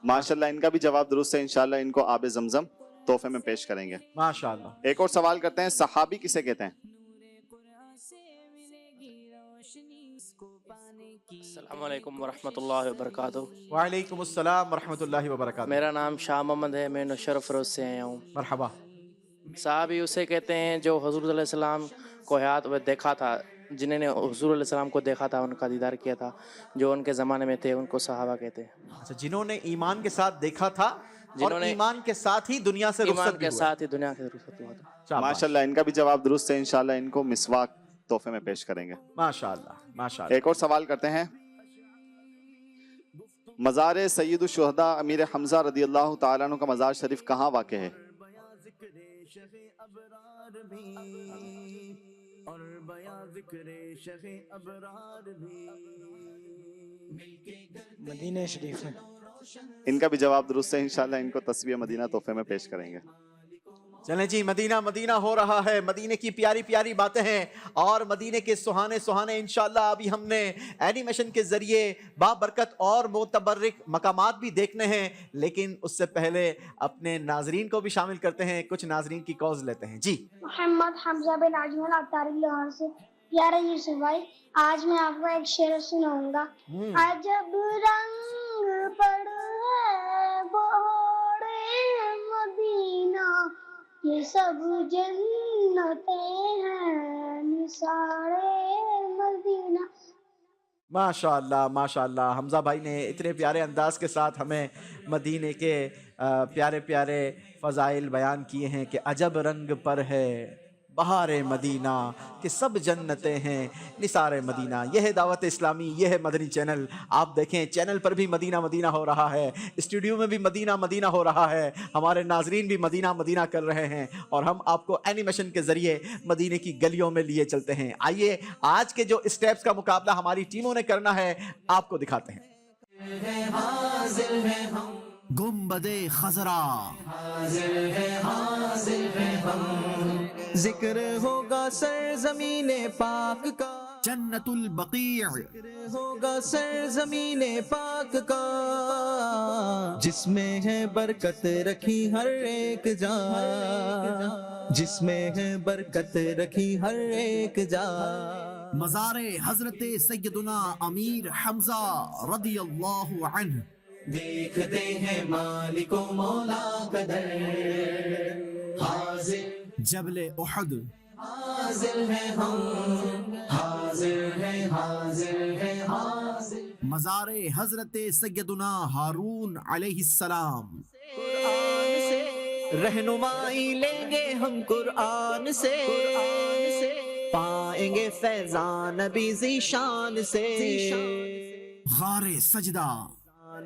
ماشاءاللہ ان کا بھی جواب درست ہے. انشاءاللہ ان کو آب زمزم تحفے میں پیش کریں گے. ماشاءاللہ. ایک اور سوال کرتے ہیں، صحابی کسے کہتے ہیں؟ السلام علیکم ورحمۃ اللہ وبرکاتہ. وعلیکم السلام ورحمۃ اللہ وبرکاتہ. میرا نام شاہ محمد ہے. میں نوشہر فروز سے آیا ہوں. مرحبا. صحابی اسے کہتے ہیں جو حضور علیہ السلام کو حیات میں دیکھا تھا، جنہوں نے حضور علیہ السلام کو دیکھا تھا، ان کا دیدار کیا تھا، جو ان کے زمانے میں تھے، ان کو صحابہ کہتے ہیں. اچھا، جنہوں نے ایمان کے ساتھ دیکھا تھا اور ایمان کے ساتھ ہی دنیا سے ایمان کے ساتھ ہی دنیا سے رخصت ہوا تھا. ماشاءاللہ ان کا بھی جواب درست ہے. انشاءاللہ ان کو مسواک تحفے میں پیش کریں گے. ماشاءاللہ ماشاءاللہ. ایک اور سوال کرتے ہیں، مزار سید الشہداء امیر حمزہ رضی اللہ تعالیٰ عنہ کا مزار شریف کہاں واقع ہے؟ مدینہ شریف میں. ان کا بھی جواب درست ہے. انشاءاللہ ان کو تسبیح مدینہ تحفے میں پیش کریں گے. چلیں جی، مدینہ مدینہ ہو رہا ہے. مدینے کی پیاری پیاری باتیں ہیں اور مدینے کے سہانے سہانے انشاءاللہ ابھی ہم نے اینیمیشن کے ذریعے بابرکت اور متبرک مقامات بھی دیکھنے ہیں، لیکن اس سے پہلے اپنے ناظرین کو بھی شامل کرتے ہیں. کچھ ناظرین کی کالز لیتے ہیں. جی، محمد حمزہ بن اجمل عطاری لاہور سے. پیارے یوسف بھائی، آج میں آپ کو ایک شعر سناؤں گا. عجب رنگ پر ہے بہار مدینہ، یہ سب جنتیں ہیں نثار مدینہ. ماشاءاللہ ماشاءاللہ. حمزہ بھائی نے اتنے پیارے انداز کے ساتھ ہمیں مدینے کے پیارے پیارے فضائل بیان کیے ہیں کہ عجب رنگ پر ہے بہار مدینہ کہ سب جنتیں ہیں نثار مدینہ. یہ ہے دعوت اسلامی، یہ ہے مدنی چینل. آپ دیکھیں چینل پر بھی مدینہ مدینہ ہو رہا ہے، اسٹوڈیو میں بھی مدینہ مدینہ ہو رہا ہے، ہمارے ناظرین بھی مدینہ مدینہ کر رہے ہیں اور ہم آپ کو اینیمیشن کے ذریعے مدینے کی گلیوں میں لیے چلتے ہیں. آئیے آج کے جو اسٹیپس کا مقابلہ ہماری ٹیموں نے کرنا ہے آپ کو دکھاتے ہیں. گنبد خضرا، ذکر ہوگا سرزمین پاک کا، جنت البقیع ہوگا سرزمین پاک کا، جس میں ہے برکت رکھی ہر ایک جا، جس میں ہے برکت رکھی ہر ایک جا. مزار حضرت سیدنا امیر حمزہ رضی اللہ عنہ. دیکھتے ہیں مالک و مولا کا در، حاضر جبل احد، حاضر ہے ہم، حاضر ہے حاضر ہے حاضر. مزار حضرت سیدنا ہارون علیہ السلام. رہنمائی لیں گے ہم قرآن سے، پائیں گے فیضان نبی ذی شان سے. غار سجدہ،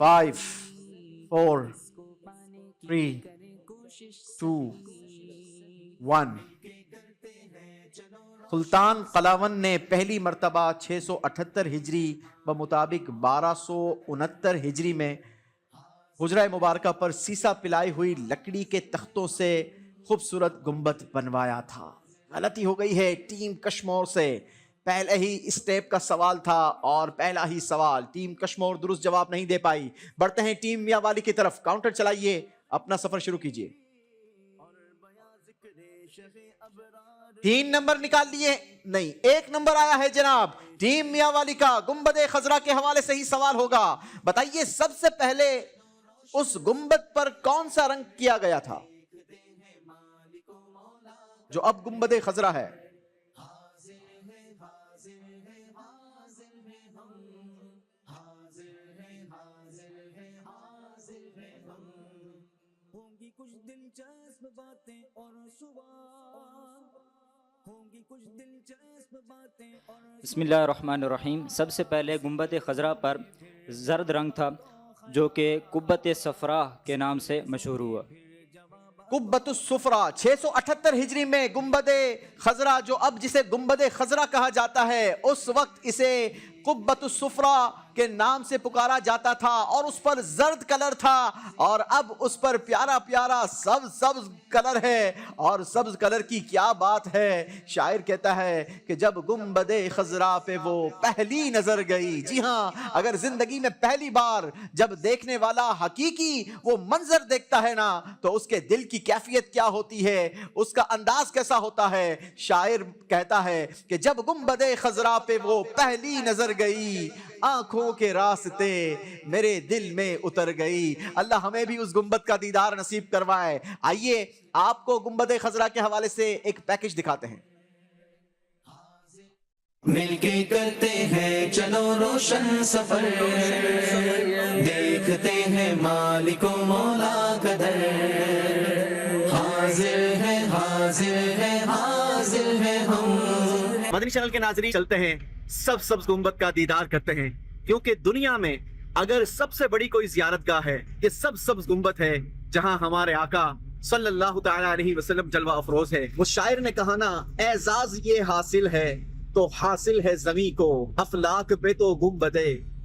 5 4 3 2 1। سلطان قلاون نے پہلی مرتبہ 678 ہجری بمطابق 1269 ہجری میں حجرہ مبارکہ پر سیسا پلائی ہوئی لکڑی کے تختوں سے خوبصورت گنبد بنوایا تھا۔ غلطی ہو گئی ہے ٹیم کشمور سے، پہلے ہی اسٹیپ کا سوال تھا اور پہلا ہی سوال ٹیم کشمور درست جواب نہیں دے پائی۔ بڑھتے ہیں ٹیم میاں والی کی طرف، کاؤنٹر چلائیے، اپنا سفر شروع کیجئے۔ 3 نمبر نکال لیے؟ نہیں، 1 نمبر آیا ہے جناب ٹیم میاں والی کا۔ گنبد خضرا کے حوالے سے ہی سوال ہوگا، بتائیے سب سے پہلے اس گنبد پر کون سا رنگ کیا گیا تھا جو اب گنبد خضرا ہے؟ بسم اللہ الرحمن الرحیم۔ سب سے پہلے گنبد خضرا پر زرد رنگ تھا جو کہ قبۃ صفرا کے نام سے مشہور ہوا۔ قبۃ الصفرا 678 ہجری میں گنبد خضرا، جو اب جسے گنبد خضرا کہا جاتا ہے، اس وقت اسے قبۃ الصفرا کے نام سے پکارا جاتا تھا اور اس پر زرد کلر تھا، اور اب اس پر پیارا پیارا سبز کلر ہے۔ اور سبز کلر کی کیا بات ہے، شاعر کہتا ہے کہ جب گنبد خضرا پہ وہ پہلی نظر گئی، جی ہاں، اگر زندگی میں پہلی بار جب دیکھنے والا حقیقی وہ منظر دیکھتا ہے نا، تو اس کے دل کی کیفیت کیا ہوتی ہے، اس کا انداز کیسا ہوتا ہے۔ شاعر کہتا ہے کہ جب گنبد خضرا پہ وہ پہلی نظر گئی، آنکھوں کے راستے میرے دل میں اتر گئی۔ اللہ ہمیں بھی اس گنبد کا دیدار نصیب کروائے۔ آئیے آپ کو گنبد خضرا کے حوالے سے ایک پیکج دکھاتے ہیں۔ مل کے کرتے ہیں چلو روشن سفر، دیکھتے ہیں مالک و مولا کا در، حاضر ہے حاضر ہے حاضر ہے ہم۔ مدنی چینل کے ناظرین، چلتے ہیں سبز گنبد کا دیدار کرتے ہیں، کیونکہ دنیا میں اگر سب سے بڑی کوئی زیارت گاہ ہے یہ سبز گنبد ہے، جہاں ہمارے آقا صلی اللہ تعالی علیہ وسلم جلوہ افروز ہے۔ وہ شاعر نے کہا نا، اعزاز یہ حاصل ہے تو حاصل ہے زمین کو، افلاک پہ تو گنبد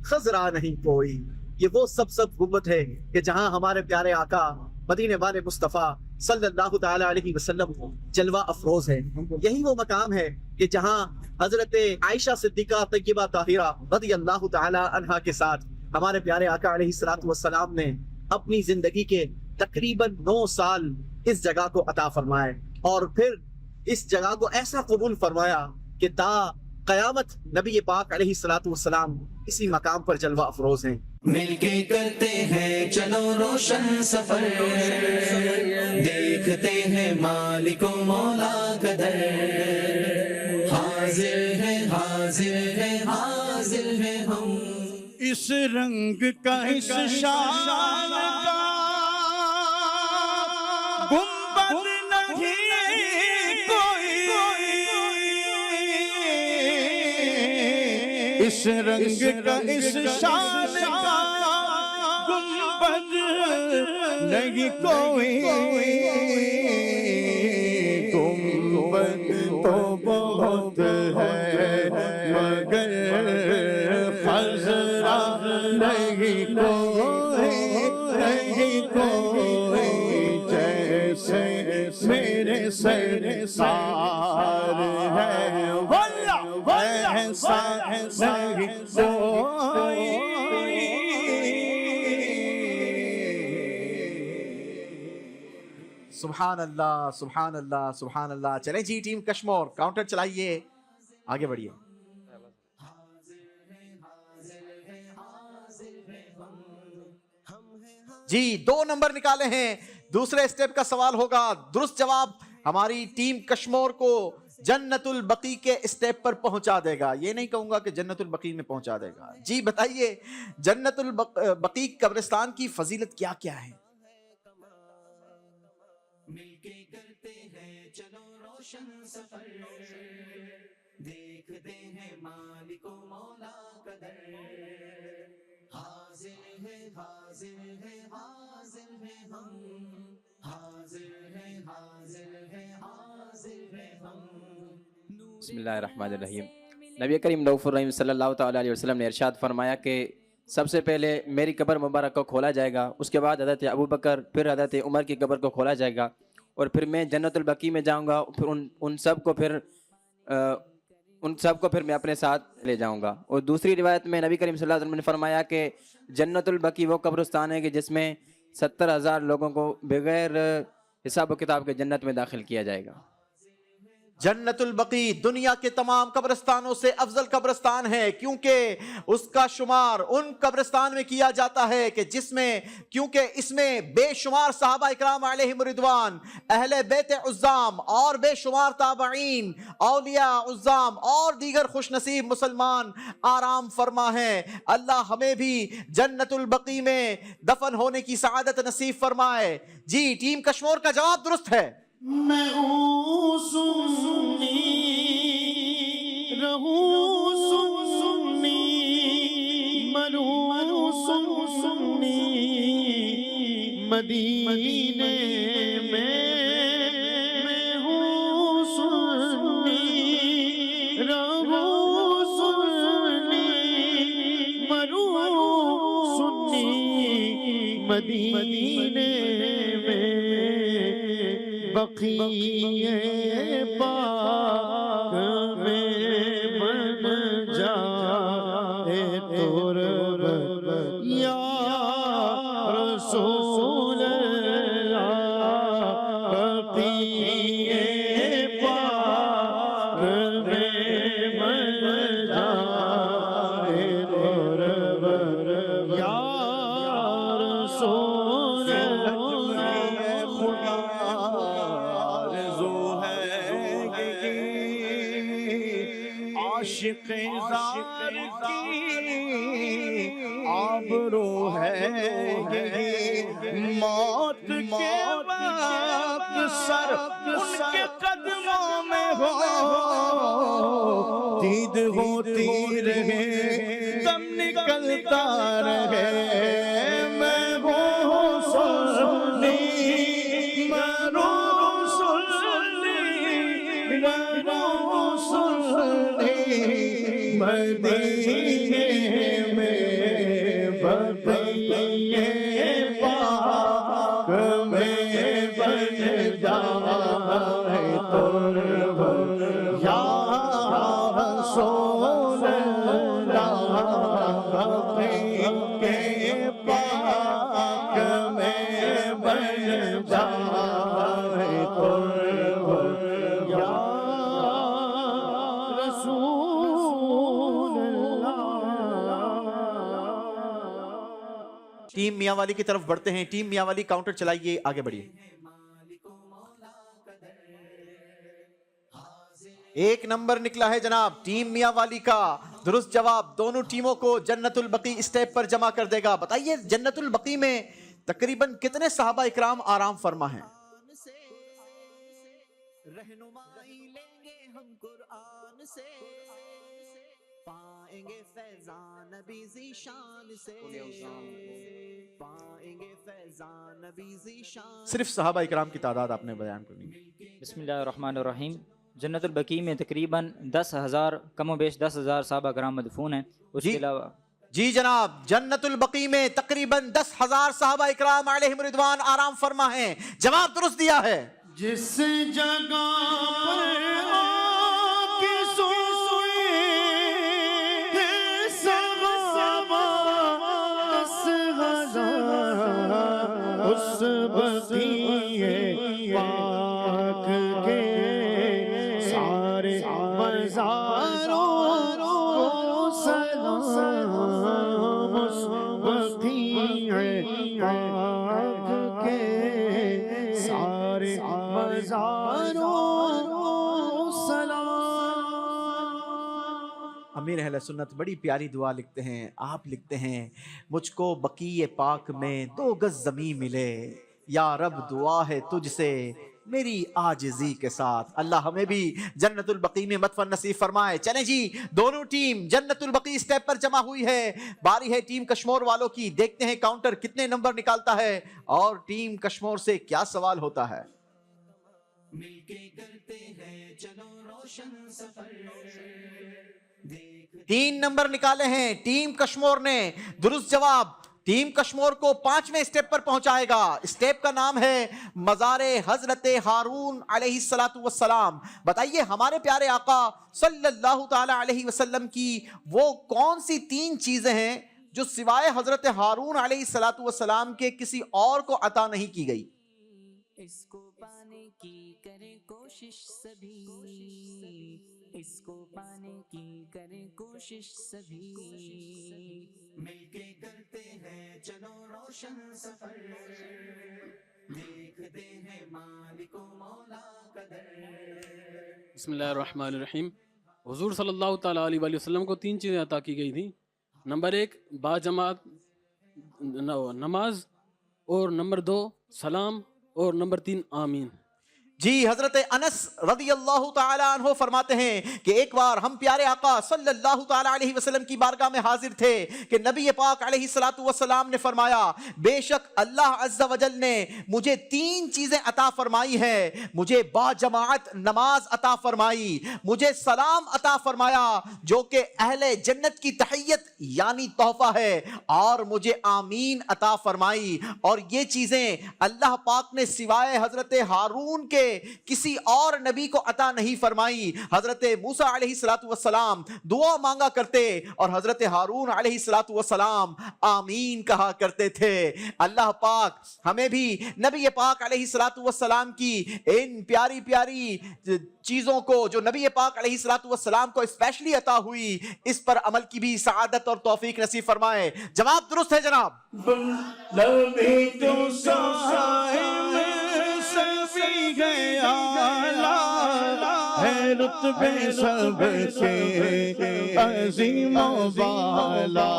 خضرا نہیں کوئی۔ یہ وہ سبز گنبد ہے کہ جہاں ہمارے پیارے آقا مدینے والے مصطفیٰ صلی اللہ تعالی علیہ وسلم جلوہ افروز ہے۔ یہی وہ مقام ہے کہ جہاں حضرت عائشہ صدیقہ طیبہ طاہرہ رضی اللہ تعالی عنہا کے ساتھ ہمارے پیارے آقا علیہ الصلوۃ والسلام نے اپنی زندگی کے تقریباً 9 سال اس جگہ کو عطا فرمائے، اور پھر اس جگہ کو ایسا قبول فرمایا کہ تا قیامت نبی پاک علیہ الصلوۃ والسلام اسی مقام پر جلوہ افروز ہیں۔ مل کے کرتے ہیں چلو روشن سفر، دیکھتے ہیں مالک و مولا کا در، حاضر ہے حاضر ہے حاضر ہے ہم۔ اس رنگ کا اس شان کا گنبد نہیں کوئی، اس رنگ کا اس شان کا گنبد نہیں کوئی، گنبد تو بہت ہے مگر خضرا نہیں کوئی، نہیں کوئی، جیسے میرے سرکار ہے ویسا نہیں کوئی۔ سبحان اللہ سبحان اللہ سبحان اللہ۔ چلیں جی ٹیم کشمور، کاؤنٹر چلائیے، آگے بڑھیے۔ جی 2 نمبر نکالے ہیں، دوسرے اسٹیپ کا سوال ہوگا، درست جواب ہماری ٹیم کشمور کو جنت البقیع کے اسٹیپ پر پہنچا دے گا۔ یہ نہیں کہوں گا کہ جنت البقیع میں پہنچا دے گا۔ جی بتائیے جنت البقیع قبرستان کی فضیلت کیا کیا ہے؟ مل کے کرتے ہیں چلو روشن سفر، دیکھتے ہیں مالک و مولا کا در، حاضر ہے حاضر ہے حاضر ہے ہم، حاضر ہے حاضر ہے حاضر ہے ہم۔ بسم اللہ الرحمن الرحیم. نبی کریم رؤوف الرحیم صلی اللہ تعالیٰ علیہ وسلم نے ارشاد فرمایا کہ سب سے پہلے میری قبر مبارک کو کھولا جائے گا، اس کے بعد حضرت ابوبکر، پھر حضرت عمر کی قبر کو کھولا جائے گا، اور پھر میں جنت البقیع میں جاؤں گا، پھر ان سب کو پھر میں اپنے ساتھ لے جاؤں گا. اور دوسری روایت میں نبی کریم صلی اللہ علیہ وسلم نے فرمایا کہ جنت البقیع وہ قبرستان ہے کہ جس میں 70,000 لوگوں کو بغیر حساب و کتاب کے جنت میں داخل کیا جائے گا. جنت البقیع دنیا کے تمام قبرستانوں سے افضل قبرستان ہے، کیونکہ اس کا شمار ان قبرستان میں کیا جاتا ہے کہ کیونکہ اس میں بے شمار صحابہ اکرام علیہم رضوان، اہل بیت عظام اور بے شمار تابعین، اولیاء عظام اور دیگر خوش نصیب مسلمان آرام فرما ہیں. اللہ ہمیں بھی جنت البقیع میں دفن ہونے کی سعادت نصیب فرمائے. جی ٹیم کشمور کا جواب درست ہے. میں ہوں سنی رہوں سنی مروں سنی مدینے میں ہوں سنی رہوں سنی مروں سنی مدینے میں بقیع پاک میں بن جائے تربت یا رسول اللہ. بقیع پاک میں بن جائے تربت یا رسول اللہ. عاشق زار کی آبرو ہے موت کے وقت سر ان کے قدموں میں ہو، دید ہوتی رہے دم نکلتا رہے. میں ہوں سنی مروں سنی مروں سنی مدینے میں بقیع پاک میں بن جائے تربت یا رسول اللہ. بقیع پاک میں بن جائے تربت یا ٹیم میاں والی کی طرف بڑھتے ہیں. ٹیم میاں والی کاؤنٹر چلائیے، آگے بڑھیے. ایک نمبر نکلا ہے جناب ٹیم میاں والی کا. درست جواب دونوں ٹیموں کو جنت البقیع اسٹیپ پر جمع کر دے گا. بتائیے جنت البقیع میں تقریباً کتنے صحابہ اکرام آرام فرما ہیں؟ رہنمائی لیں گے ہم قرآن سے، پائیں گے فیضان نبی ذیشان سے، پائیں گے فیضان نبی ذیشان. صرف صحابہ اکرام کی تعداد آپ نے بیان کرنی ہے. بسم اللہ الرحمن الرحیم. جنت البقیع میں تقریباً 10,000 کم و بیش 10,000 صحابہ کرام مدفون ہیں. اس کے علاوہ جی جناب جنت البقیع میں تقریباً 10,000 صحابہ اکرام علیہم رضوان آرام فرما ہیں. جواب درست دیا ہے. جس جگہ پر آپ کی سوئے صحابہ 10,000 اس بقیع پاک کے سارے مزاروں کو سلام. اس بقیع پاک کے سارے مزاروں سلام. امیر اہل سنت بڑی پیاری دعا لکھتے ہیں. آپ لکھتے ہیں مجھ کو بقیع پاک میں 2 گز زمین ملے، یا رب دعا ہے تجھ سے میری عاجزی کے ساتھ. اللہ ہمیں بھی جنت البقیع میں مدفن نصیب فرمائے. چلیں جی دونوں ٹیم جنت البقیع اسٹیپ پر جمع ہوئی ہے. باری ہے ٹیم کشمور والوں کی. دیکھتے ہیں کاؤنٹر کتنے نمبر نکالتا ہے اور ٹیم کشمور سے کیا سوال ہوتا ہے. مل کے کرتے ہیں چلو تین نمبر نکالے ہیں ٹیم کشمور نے. درست جواب ٹیم کشمور کو 5ویں اسٹیپ پر پہنچائے گا. اسٹیپ کا نام ہے مزار حضرت ہارون علیہ السلام. بتائیے ہمارے پیارے آقا صلی اللہ تعالی علیہ وسلم کی وہ کون سی 3 چیزیں ہیں جو سوائے حضرت ہارون علیہ السلام کے کسی اور کو عطا نہیں کی گئی؟ اس کو پانے کی کرے کوشش سبھی، اس کو پانے کی کرے کوشش سبھی، مل کے کرتے ہیں چلو روشن سفر، دیکھتے ہیں مالک و مولا کا در. بسم اللہ الرحمن الرحیم. حضور صلی اللہ تعالیٰ علیہ وآلہ وسلم کو 3 چیزیں عطا کی گئی تھیں. نمبر 1 باجماعت نماز، اور نمبر 2 سلام، اور نمبر 3 آمین. جی حضرت انس رضی اللہ تعالی عنہ فرماتے ہیں کہ ایک بار ہم پیارے آقا صلی اللہ تعالی علیہ وسلم کی بارگاہ میں حاضر تھے کہ نبی پاک علیہ السلام نے فرمایا بے شک اللہ عز و جل نے مجھے 3 چیزیں عطا فرمائی ہیں. مجھے با جماعت نماز عطا فرمائی، مجھے سلام عطا فرمایا جو کہ اہل جنت کی تحیت یعنی تحفہ ہے، اور مجھے آمین عطا فرمائی. اور یہ چیزیں اللہ پاک نے سوائے حضرت ہارون کے کسی اور نبی کو عطا نہیں فرمائی. حضرت موسیٰ علیہ السلام دعا مانگا کرتے اور حضرت ہارون علیہ السلام آمین کہا کرتے تھے. اللہ پاک ہمیں بھی نبی پاک علیہ السلام کی ان پیاری پیاری چیزوں کو جو نبی پاک علیہ السلام کو اسپیشلی عطا ہوئی اس پر عمل کی بھی سعادت اور توفیق نصیب فرمائے. جواب درست ہے جناب. رتبے سب سے عظیم و بالا،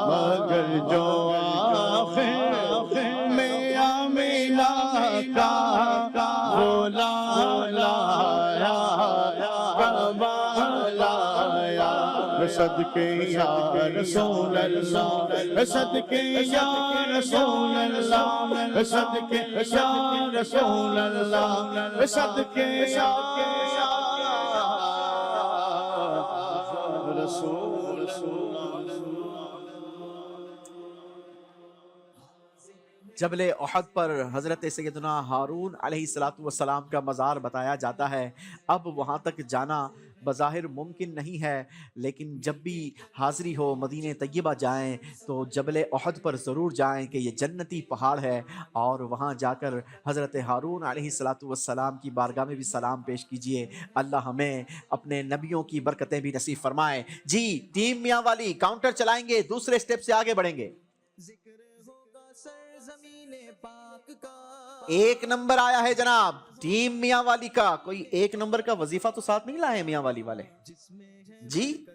مگر جو آخر میں آمینہ کا وہ لایا لایا، صدقے یا رسول اللہ، صدقے یا رسول اللہ، صدقے یا رسول اللہ، صدقے یا جبل احد پر حضرت سیدنا ہارون علیہ السلام کا مزار بتایا جاتا ہے. اب وہاں تک جانا بظاہر ممکن نہیں ہے، لیکن جب بھی حاضری ہو مدینہ طیبہ جائیں تو جبل احد پر ضرور جائیں کہ یہ جنتی پہاڑ ہے، اور وہاں جا کر حضرت ہارون علیہ السلام کی بارگاہ میں بھی سلام پیش کیجئے. اللہ ہمیں اپنے نبیوں کی برکتیں بھی نصیب فرمائے. جی ٹیم میاں والی کاؤنٹر چلائیں گے، دوسرے سٹیپ سے آگے بڑھیں گے. 1 نمبر آیا ہے جناب ٹیم میاں والی کا. کوئی 1 نمبر کا وظیفہ تو ساتھ نہیں لائے میاں والی والے؟ جی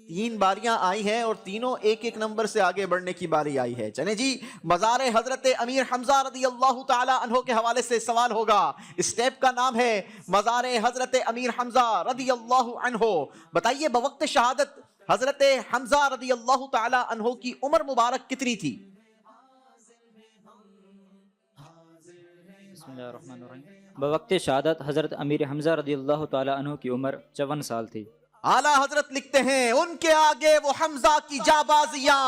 3 باریاں آئی ہیں اور تینوں 1 نمبر سے آگے بڑھنے کی باری آئی ہے. چلیں جی مزار حضرت امیر حمزہ رضی اللہ تعالی عنہ کے حوالے سے سوال ہوگا. اسٹیپ کا نام ہے مزار حضرت امیر حمزہ رضی اللہ عنہ. بتائیے بوقت شہادت حضرت حمزہ رضی اللہ تعالی عنہ کی عمر مبارک کتنی تھی؟ بسم اللہ الرحمن الرحیم. بوقت شہادت حضرت امیر حمزہ رضی اللہ تعالی عنہ کی عمر 54 سال تھی. اعلیٰ حضرت لکھتے ہیں ان کے آگے وہ حمزہ کی جابازیاں،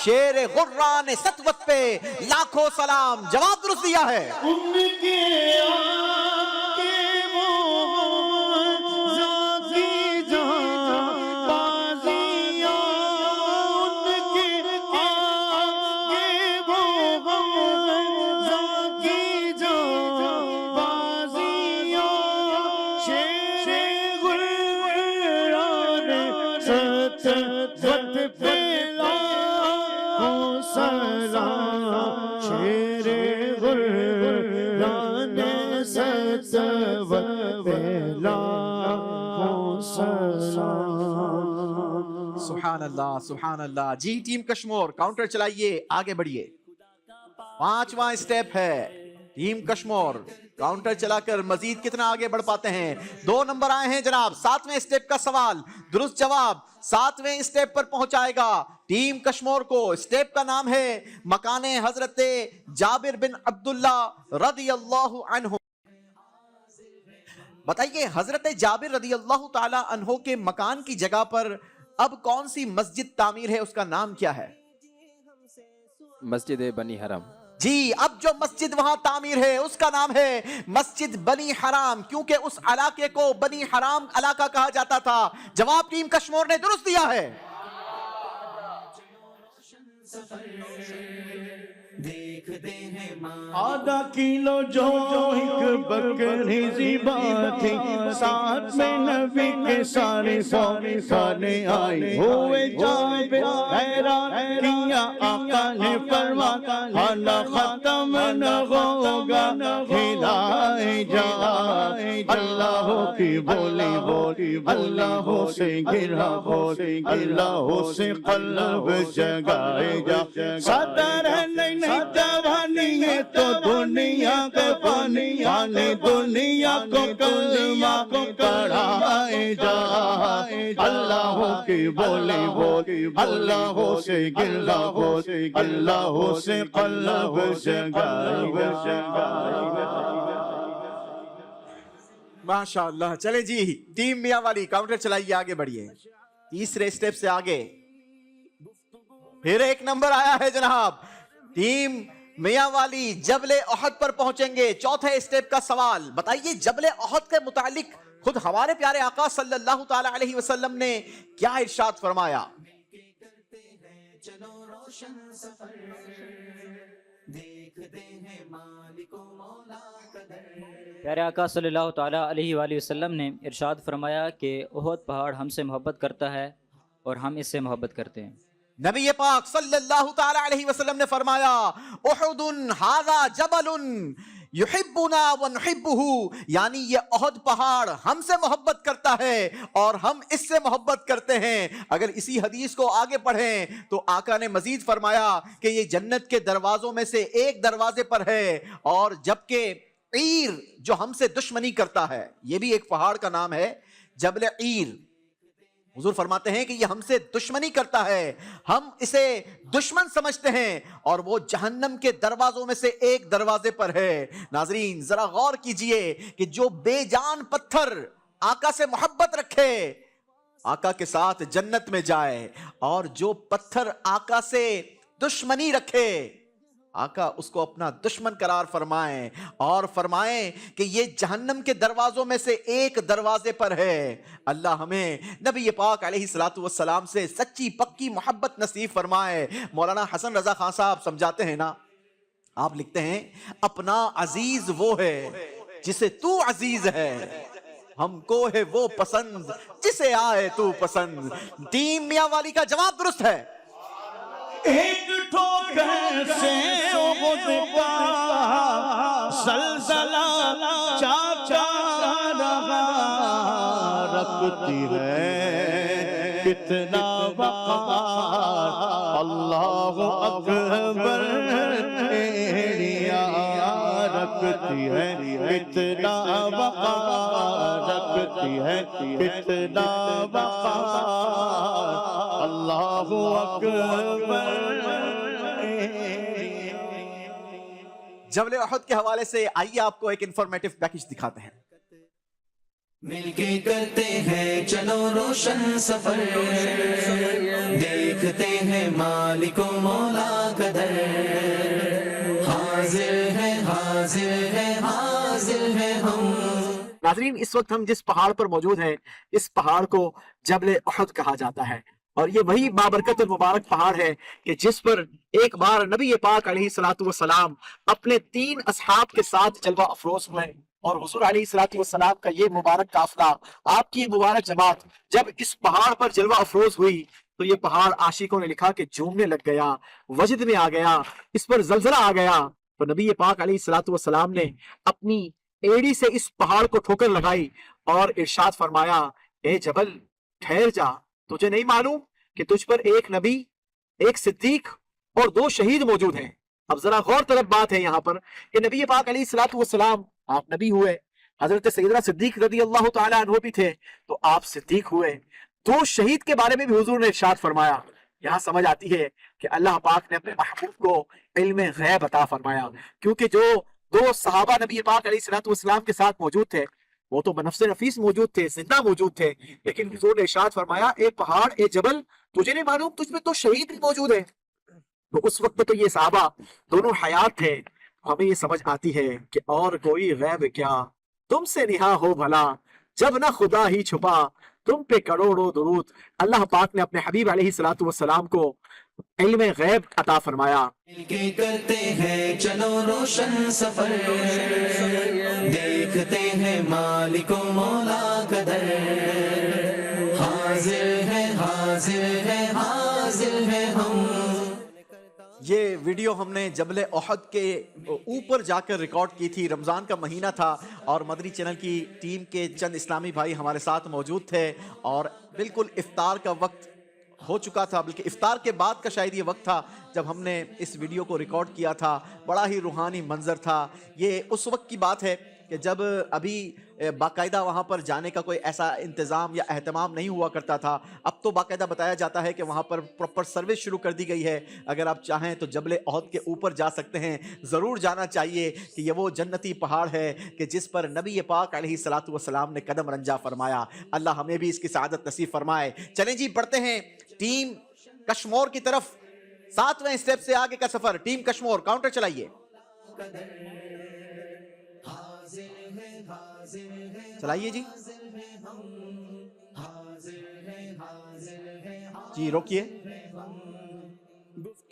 شیر غران سطوت پہ لاکھوں سلام. جواب درست دیا ہے. ان کے آگے سبحان اللہ سبحان اللہ. جی ٹیم کشمور کاؤنٹر چلائیے، آگے بڑھیے. 5واں اسٹیپ ہے ٹیم کشمور. کاؤنٹر چلا کر مزید کتنا آگے بڑھ پاتے ہیں؟ 2 نمبر آئے ہیں جناب. 7ویں اسٹیپ کا سوال درست جواب 7ویں اسٹیپ پر پہنچائے گا ٹیم کشمور کو. اسٹیپ کا نام ہے مکان حضرت جابر بن عبداللہ رضی اللہ عنہ. بتائیے حضرت جابر رضی اللہ تعالی عنہ کے مکان کی جگہ پر اب کون سی مسجد تعمیر ہے، اس کا نام کیا ہے؟ مسجد بنی حرم. جی، اب جو مسجد وہاں تعمیر ہے اس کا نام ہے مسجد بنی حرام، کیونکہ اس علاقے کو بنی حرام علاقہ کہا جاتا تھا. جواب ٹیم کشمور نے درست دیا ہے. آدھا کلو جو ایک بکری ذبح تھی، ساتھ میں نبی کے سارے کھانے آئے ہوئے جابر، حیران کیا آقا نے فرمایا کھانا ختم نہ ہوگا کھلائے جائے. اللہ کی بولی بولی، اللہ سے گرا بولی، اللہ سے قلب جگائے جا. صدر نہیں جوانی ہے تو دنیا کے پانی، پانی دنیا کو کلمہ کو پڑھائے جائے. اللہ کی بولی بولی، اللہ سے گرا بولی، اللہ سے قلب جگائے جائے. ماشاءاللہ. چلے جی ٹیم میاں والی کاؤنٹر چلائیے، آگے بڑھیے. تیسرے سٹیپ سے آگے پھر ایک نمبر آیا ہے جناب. ٹیم میاں والی جبل احد پر پہنچیں گے. چوتھے سٹیپ کا سوال بتائیے، جبل احد کے متعلق خود ہمارے پیارے آقا صلی اللہ تعالی علیہ وسلم نے کیا ارشاد فرمایا؟ پیارے آقا صلی اللہ تعالیٰ علیہ وآلہ وسلم نے ارشاد فرمایا کہ احد پہاڑ ہم سے محبت کرتا ہے اور ہم اس سے محبت کرتے ہیں. نبی پاک صلی اللہ تعالی علیہ وسلم نے فرمایا احد ھذا جبل یحبنا ونحبہ، یعنی یہ احد پہاڑ ہم سے محبت کرتا ہے اور ہم اس سے محبت کرتے ہیں. اگر اسی حدیث کو آگے پڑھیں تو آقا نے مزید فرمایا کہ یہ جنت کے دروازوں میں سے ایک دروازے پر ہے، اور جبکہ عیر جو ہم سے دشمنی کرتا ہے، یہ بھی ایک پہاڑ کا نام ہے جبل عیر. حضور فرماتے ہیں کہ یہ ہم سے دشمنی کرتا ہے، ہم اسے دشمن سمجھتے ہیں، اور وہ جہنم کے دروازوں میں سے ایک دروازے پر ہے. ناظرین ذرا غور کیجئے کہ جو بے جان پتھر آقا سے محبت رکھے آقا کے ساتھ جنت میں جائے، اور جو پتھر آقا سے دشمنی رکھے آقا اس کو اپنا دشمن قرار فرمائیں اور فرمائیں کہ یہ جہنم کے دروازوں میں سے ایک دروازے پر ہے. اللہ ہمیں نبی پاک علیہ الصلوۃ والسلام سے سچی پکی محبت نصیب فرمائے. مولانا حسن رضا خان صاحب سمجھاتے ہیں نا، آپ لکھتے ہیں اپنا عزیز وہ ہے جسے تو عزیز ہے، ہم کو ہے وہ پسند جسے آئے تو پسند. ٹیم میاں والی کا جواب درست ہے. ایک ٹھوکر سے احد کا زلزلہ چاچا رہا رکھتی ہے کتنا وقار. اللہ اکبر ایڑیاں رکھتی ہے کتنا وقار، رکھتی ہے کتنا وقار. اللہ اکبر. جبل احد کے حوالے سے آئیے آپ کو ایک انفارمیٹو پیکج دکھاتے ہیں. مل کے کرتے ہیں چلو روشن سفر، دیکھتے ہیں مالک و مولا کا در، حاضر ہے حاضر ہے حاضر ہے ہم. ناظرین اس وقت ہم جس پہاڑ پر موجود ہیں اس پہاڑ کو جبل احد کہا جاتا ہے، اور یہ وہی بابرکت اور مبارک پہاڑ ہے کہ جس پر ایک بار نبی پاک علیہ الصلوۃ والسلام اپنے 3 اصحاب کے ساتھ جلوہ افروز ہوئے، اور حضور علیہ الصلوۃ والسلام کا یہ مبارک قافلہ، آپ کی مبارک جماعت جب اس پہاڑ پر جلوہ افروز ہوئی تو یہ پہاڑ عاشقوں نے لکھا کہ جھومنے لگ گیا، وجد میں آ گیا، اس پر زلزلہ آ گیا. تو نبی پاک علیہ الصلوۃ والسلام نے اپنی ایڑی سے اس پہاڑ کو ٹھوکر لگائی اور ارشاد فرمایا اے جبل ٹھہر جا، تجھے نہیں معلوم کہ تجھ پر ایک نبی، ایک صدیق اور 2 شہید موجود ہیں. اب ذرا غور طلب بات ہے یہاں پر کہ نبی پاک علیہ الصلوۃ والسلام آپ نبی ہوئے، حضرت سیدنا صدیق رضی اللہ تعالی عنہ بھی تھے تو آپ صدیق ہوئے. 2 شہید کے بارے میں بھی حضور نے ارشاد فرمایا. یہاں سمجھ آتی ہے کہ اللہ پاک نے اپنے محبوب کو علم غیب عطا فرمایا، کیونکہ جو 2 صحابہ نبی پاک علیہ الصلوۃ والسلام کے ساتھ موجود تھے وہ تو بنفس نفیس موجود تھے, زندہ موجود تھے, لیکن حضور نے ارشاد فرمایا اے پہاڑ اے جبل تجھے نہیں معلوم تجھ میں تو شہید بھی موجود ہے. تو اس وقت تو یہ صحابہ دونوں حیات تھے. ہمیں یہ سمجھ آتی ہے کہ اور کوئی غیب کیا تم سے نہا ہو بھلا, جب نہ خدا ہی چھپا تم پہ کروڑوں درود. اللہ پاک نے اپنے حبیب علیہ الصلوۃ والسلام کو علم غیب عطا فرمایا. کے کرتے ہیں چلو روشن سفر, دیکھتے ہیں مالک و مولا کا در, حاضر ہے حاضر ہے حاضر ہے ہم. یہ ویڈیو ہم نے جبل احد کے اوپر جا کر ریکارڈ کی تھی. رمضان کا مہینہ تھا اور مدنی چینل کی ٹیم کے چند اسلامی بھائی ہمارے ساتھ موجود تھے, اور بالکل افطار کا وقت ہو چکا تھا, بلکہ افطار کے بعد کا شاید یہ وقت تھا جب ہم نے اس ویڈیو کو ریکارڈ کیا تھا. بڑا ہی روحانی منظر تھا. یہ اس وقت کی بات ہے کہ جب ابھی باقاعدہ وہاں پر جانے کا کوئی ایسا انتظام یا اہتمام نہیں ہوا کرتا تھا. اب تو باقاعدہ بتایا جاتا ہے کہ وہاں پر پراپر سروس شروع کر دی گئی ہے. اگر آپ چاہیں تو جبل احد کے اوپر جا سکتے ہیں, ضرور جانا چاہیے کہ یہ وہ جنتی پہاڑ ہے کہ جس پر نبی پاک علیہ الصلوۃ والسلام نے قدم رنجا فرمایا. اللہ ہمیں بھی اس کی سعادت نصیب فرمائے. چلیں جی بڑھتے ہیں ٹیم کشمور کی طرف. 7ویں اسٹیپ سے آگے کا سفر. ٹیم کشمور کاؤنٹر چلائیے, چلائیے جی جی روکیے.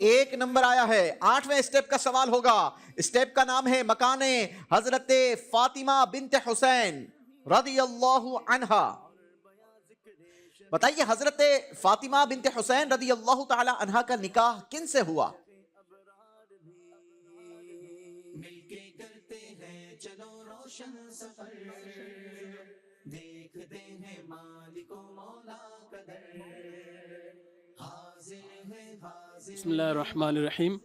1 نمبر آیا ہے. 8ویں اسٹیپ کا سوال ہوگا. اسٹیپ کا نام ہے مکان حضرت فاطمہ بنت حسین رضی اللہ عنہا. بتائیے حضرت فاطمہ بنت حسین رضی اللہ تعالی عنہا کا نکاح کن سے ہوا؟ بسم اللہ الرحمن الرحیم.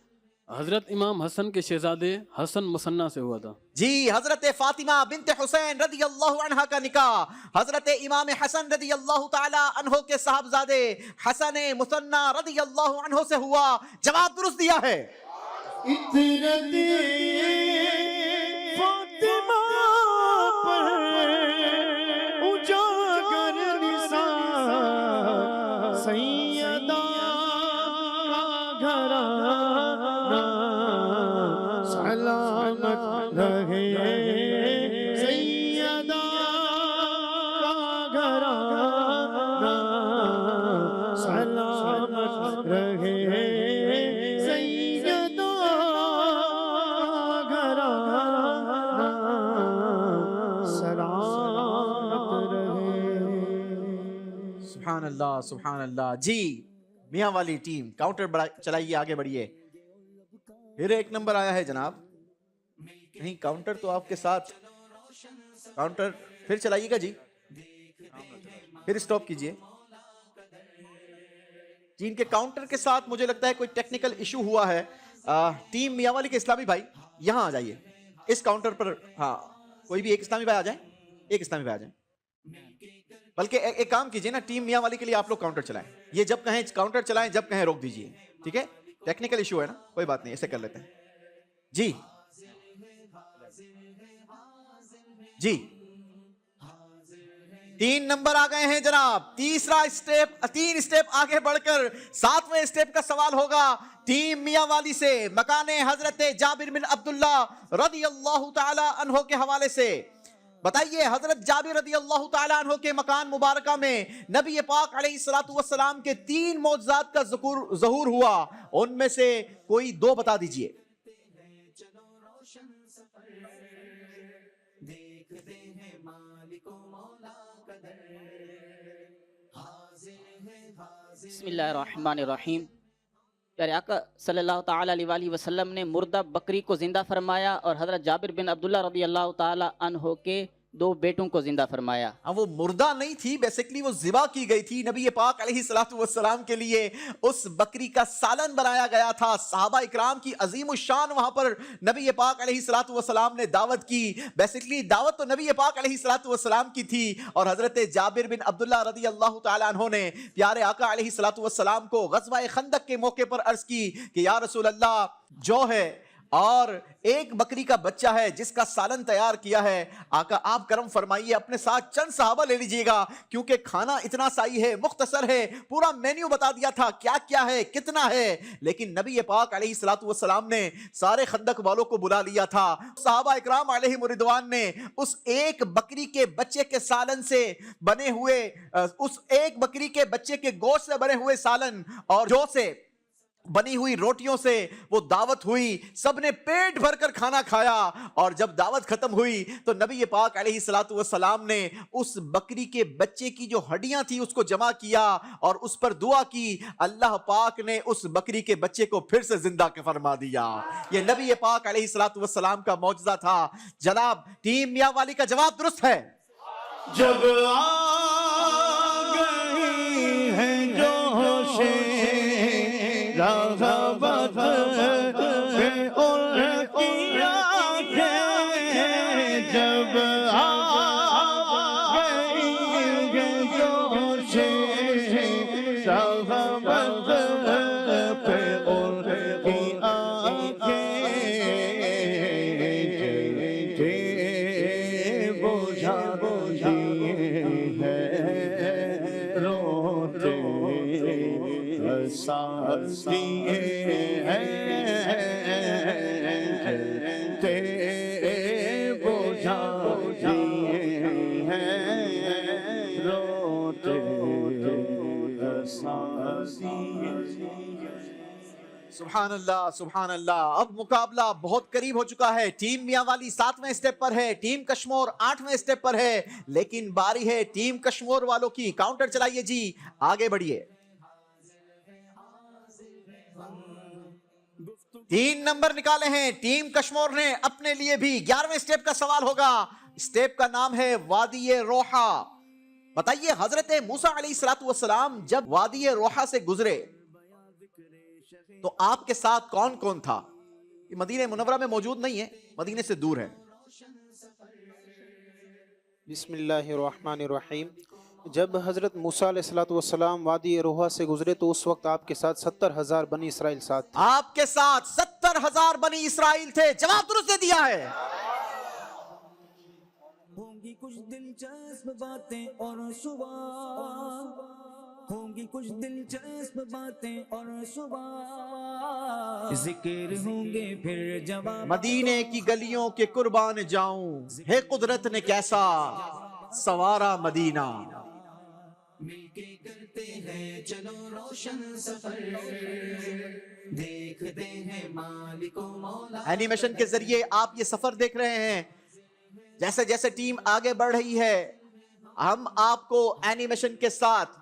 حضرت امام حسن کے شہزادے حسن مثنیٰ سے ہوا تھا. جی, حضرت فاطمہ بنت حسین رضی اللہ عنہا کا نکاح حضرت امام حسن رضی اللہ تعالی عنہ کے صاحبزادے حسن مثنیٰ رضی اللہ عنہ سے ہوا. جواب درست دیا ہے. فاطمہ پر اجاگر نثار سیدہ گھرانہ سلامت رہے, سیدہ گھرانہ سلامت رہے, سیدہ گھرانہ سلامت رہے. سبحان اللہ سبحان اللہ. جی میاں والی ٹیم کاؤنٹر چلائیے, آگے بڑھیے. پھر 1 نمبر آیا ہے جناب. نہیں کاؤنٹر تو آپ کے ساتھ, کاؤنٹر پھر چلائیے گا جی, پھر اسٹاپ کیجئے. جی ان کے کاؤنٹر کے ساتھ مجھے لگتا ہے کوئی ٹیکنیکل ایشو ہوا ہے. ٹیم میاں والی کے اسلامی بھائی یہاں آ جائیے اس کاؤنٹر پر. ہاں کوئی بھی ایک اسلامی بھائی آ جائیں, ایک اسلامی بھائی آ جائیں. بلکہ ایک کام کیجئے نا, ٹیم میاں والی کے لیے آپ لوگ کاؤنٹر چلائیں. یہ جب کہیں کاؤنٹر چلائیں, جب کہیں روک دیجئے, ٹھیک ہے؟ ٹیکنیکل ایشو ہے نا, کوئی بات نہیں, ایسے کر لیتے ہیں. جی جی 3 نمبر آ گئے ہیں جناب. 3 اسٹیپ آگے بڑھ کر 7ویں اسٹیپ کا سوال ہوگا ٹیم میاں والی سے, مکان حضرت جابر بن عبداللہ رضی اللہ تعالی عنہ کے حوالے سے. بتائیے حضرت جابر رضی اللہ تعالی عنہ کے مکان مبارکہ میں نبی پاک علیہ الصلوۃ والسلام کے 3 معجزات کا ظہور ہوا. ان میں سے کوئی 2 بتا دیجئے. بسم اللہ الرحمن الرحیم. پیارے آقا صلی اللہ تعالیٰ علیہ وآلہ وسلم نے مردہ بکری کو زندہ فرمایا اور حضرت جابر بن عبداللہ رضی اللہ تعالیٰ عنہ کے 2 بیٹوں کو زندہ فرمایا. وہ مردہ نہیں تھی, بیسیکلی وہ ذبح کی گئی تھی. نبی پاک علیہ الصلوۃ والسلام کے لیے اس بکری کا سالن بنایا گیا تھا. صحابہ اکرام کی عظیم الشان وہاں پر نبی پاک علیہ الصلوۃ والسلام نے دعوت کی. بیسیکلی دعوت تو نبی پاک علیہ الصلوۃ والسلام کی تھی, اور حضرت جابر بن عبداللہ رضی اللہ تعالیٰ عنہ نے پیارے آقا علیہ الصلوۃ والسلام کو غزوہ خندق کے موقع پر عرض کی کہ یا رسول اللہ, جو ہے اور ایک بکری کا بچہ ہے جس کا سالن تیار کیا ہے. آقا آپ کرم فرمائیے اپنے ساتھ چند صحابہ لے لیجئے گا کیونکہ کھانا اتنا سائی ہے, مختصر ہے, پورا مینیو بتا دیا تھا کیا کیا ہے کتنا ہے, لیکن نبی پاک علیہ الصلوۃ والسلام نے سارے خندق والوں کو بلا لیا تھا. صحابہ اکرام علیہم رضوان نے اس ایک بکری کے بچے کے سالن سے بنے ہوئے, اس ایک بکری کے بچے کے گوشت سے بنے ہوئے سالن اور جو سے بنی ہوئی روٹیوں سے وہ دعوت ہوئی. سب نے پیٹ بھر کر کھانا کھایا اور جب دعوت ختم ہوئی تو نبی پاک علیہ الصلوۃ والسلام نے اس بکری کے بچے کی جو ہڈیاں تھی اس کو جمع کیا اور اس پر دعا کی. اللہ پاک نے اس بکری کے بچے کو پھر سے زندہ فرما دیا. یہ نبی پاک علیہ الصلوۃ والسلام کا معجزہ تھا. جناب ٹیم میاں والی کا جواب درست ہے. جب آ گئی ہے جوش رغبت پہ ان کی آنکھیں, جب آ گئی ہے جوش رغبت پہ ان کی آنکھیں, بجھا دیے ہیں روتے ساتھیے بجھا دیے ہیں روتے سبحان اللہ سبحان اللہ. اب مقابلہ بہت قریب ہو چکا ہے. ٹیم میاں والی 7ویں سٹیپ پر ہے, ٹیم کشمور 8ویں سٹیپ پر ہے, لیکن باری ہے ٹیم کشمور والوں کی. کاؤنٹر چلائیے جی, آگے بڑھیے. 3 نمبر نکالے ہیں ٹیم کشمور نے اپنے لیے بھی. 11ویں سٹیپ کا سوال ہوگا. سٹیپ کا نام ہے وادی روحا. بتائیے حضرت موسیٰ علیہ الصلوۃ والسلام جب وادی روحا سے گزرے تو آپ کے ساتھ کون کون تھا؟ یہ مدینہ منورہ میں موجود نہیں ہے, مدینے سے دور ہے. بسم اللہ الرحمن الرحیم. جب حضرت موسیٰ علیہ الصلوۃ والسلام وادی روحا سے گزرے تو اس وقت آپ کے ساتھ 70,000 بنی اسرائیل ساتھ تھے. آپ کے ساتھ 70,000 بنی اسرائیل تھے. جواب درست دے دیا ہے. ہوں گی کچھ دلچسپ باتیں اور صبح, ہوں گی کچھ دلچسپ باتیں اور صبح, ذکر ہوں گے پھر جواب. مدینے کی گلیوں کے قربان جاؤں, ہے قدرت نے کیسا سوارا مدینہ. مل کے کرتے ہیں چلو روشن سفر, دیکھتے ہیں مالک و مولا. اینیمیشن کے ذریعے آپ یہ سفر دیکھ رہے ہیں. جیسے جیسے ٹیم آگے بڑھ رہی ہے ہم آپ کو اینیمیشن کے ساتھ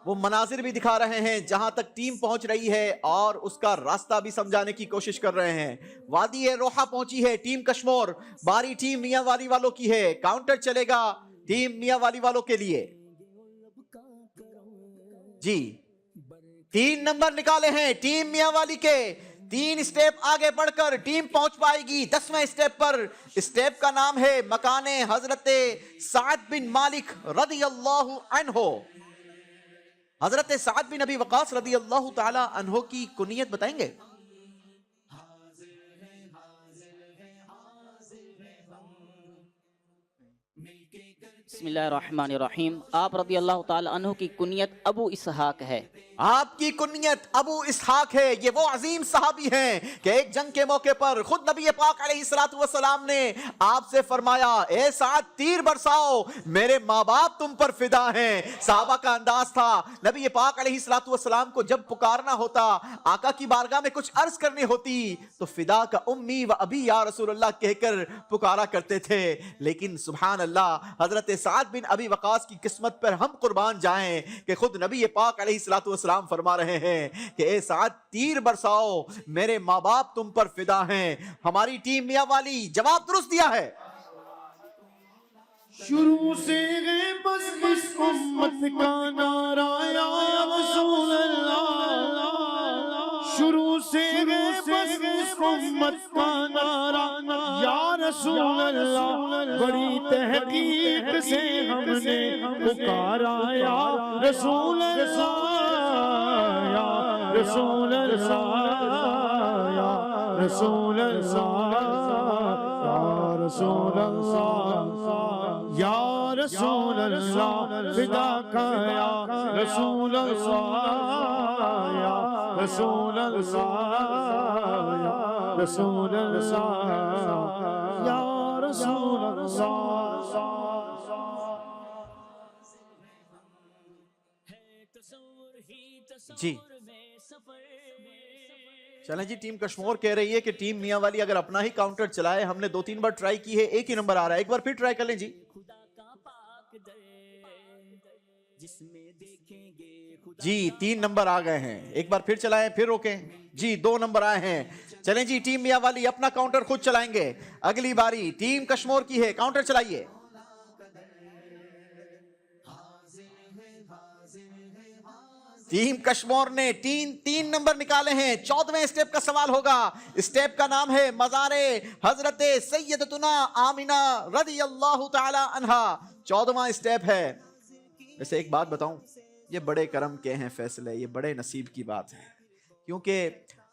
وہ مناظر بھی دکھا رہے ہیں جہاں تک ٹیم پہنچ رہی ہے اور اس کا راستہ بھی سمجھانے کی کوشش کر رہے ہیں. وادی روحا پہنچی ہے ٹیم کشمور. باری ٹیم میاں والی والوں کی ہے. کاؤنٹر چلے گا ٹیم میاں والی والوں کے لیے. جی 3 نمبر نکالے ہیں ٹیم میاں والی کے. 3 سٹیپ آگے بڑھ کر ٹیم پہنچ پائے گی 10ویں سٹیپ پر. سٹیپ کا نام ہے مکان حضرت سعد بن مالک رضی اللہ عنہ. حضرت سعد بن ابی وقاص رضی اللہ تعالی عنہ کی کنیت بتائیں گے؟ بسم اللہ الرحمن الرحیم. آپ رضی اللہ تعالی عنہ کی کنیت ابو اسحاق ہے. آپ کی کنیت ابو اسحاق ہے. یہ وہ عظیم صحابی ہیں کہ ایک جنگ کے موقع پر خود نبی پاک علیہ الصلوۃ والسلام نے آپ سے فرمایا اے سعد تیر برساؤ, میرے ماں باپ تم پر فدا ہیں. صحابہ کا انداز تھا نبی پاک علیہ الصلوۃ والسلام کو جب پکارنا ہوتا, آقا کی بارگاہ میں کچھ عرض کرنی ہوتی تو فدا کا امی و ابی یا رسول اللہ کہہ کر پکارا کرتے تھے. لیکن سبحان اللہ حضرت سعد بن ابی وقاص کی قسمت پر ہم قربان جائیں کہ خود نبی پاک علیہ الصلوۃ والسلام فرما رہے ہیں کہ اے سعد تیر برساؤ, میرے ماں باپ تم پر فدا ہیں. ہماری ٹیم میاں والی جواب درست دیا ہے. شروع سے گئے بس اس امت کا نعرہ یا رسول اللہ, شروع سے گئے بس اس امت کا نعرہ یا رسول اللہ, بڑی تحقیق سے ہم نے پکارا یا رسول اللہ, یا رسول اللہ, یا رسول اللہ یا رسول اللہ فدا کا یا رسول اللہ یا رسول اللہ یا رسول اللہ یا رسول اللہ. جی چلیں جی، ٹیم کشمور کہہ رہی ہے کہ ٹیم میاں والی اگر اپنا ہی کاؤنٹر چلائے، ہم نے 2-3 بار ٹرائی کی ہے، ایک ہی نمبر آ رہا ہے، ایک بار پھر ٹرائی کر لیں جی. جی 3 نمبر آ گئے ہیں، ایک بار پھر چلائیں، پھر روکیں. جی 2 نمبر آئے ہیں. چلیں جی، ٹیم میاں والی اپنا کاؤنٹر خود چلائیں گے. اگلی باری ٹیم کشمور کی ہے، کاؤنٹر چلائیے. ٹیم کشمور نے 3 نمبر نکالے ہیں. 14ویں اسٹیپ کا سوال ہوگا. اسٹیپ کا نام ہے مزار حضرت سیدتنا آمینہ رضی اللہ تعالی عنہا. 14واں اسٹیپ ہے. ویسے ایک بات بتاؤں، یہ بڑے کرم کے ہیں فیصلے، یہ بڑے نصیب کی بات ہے، کیونکہ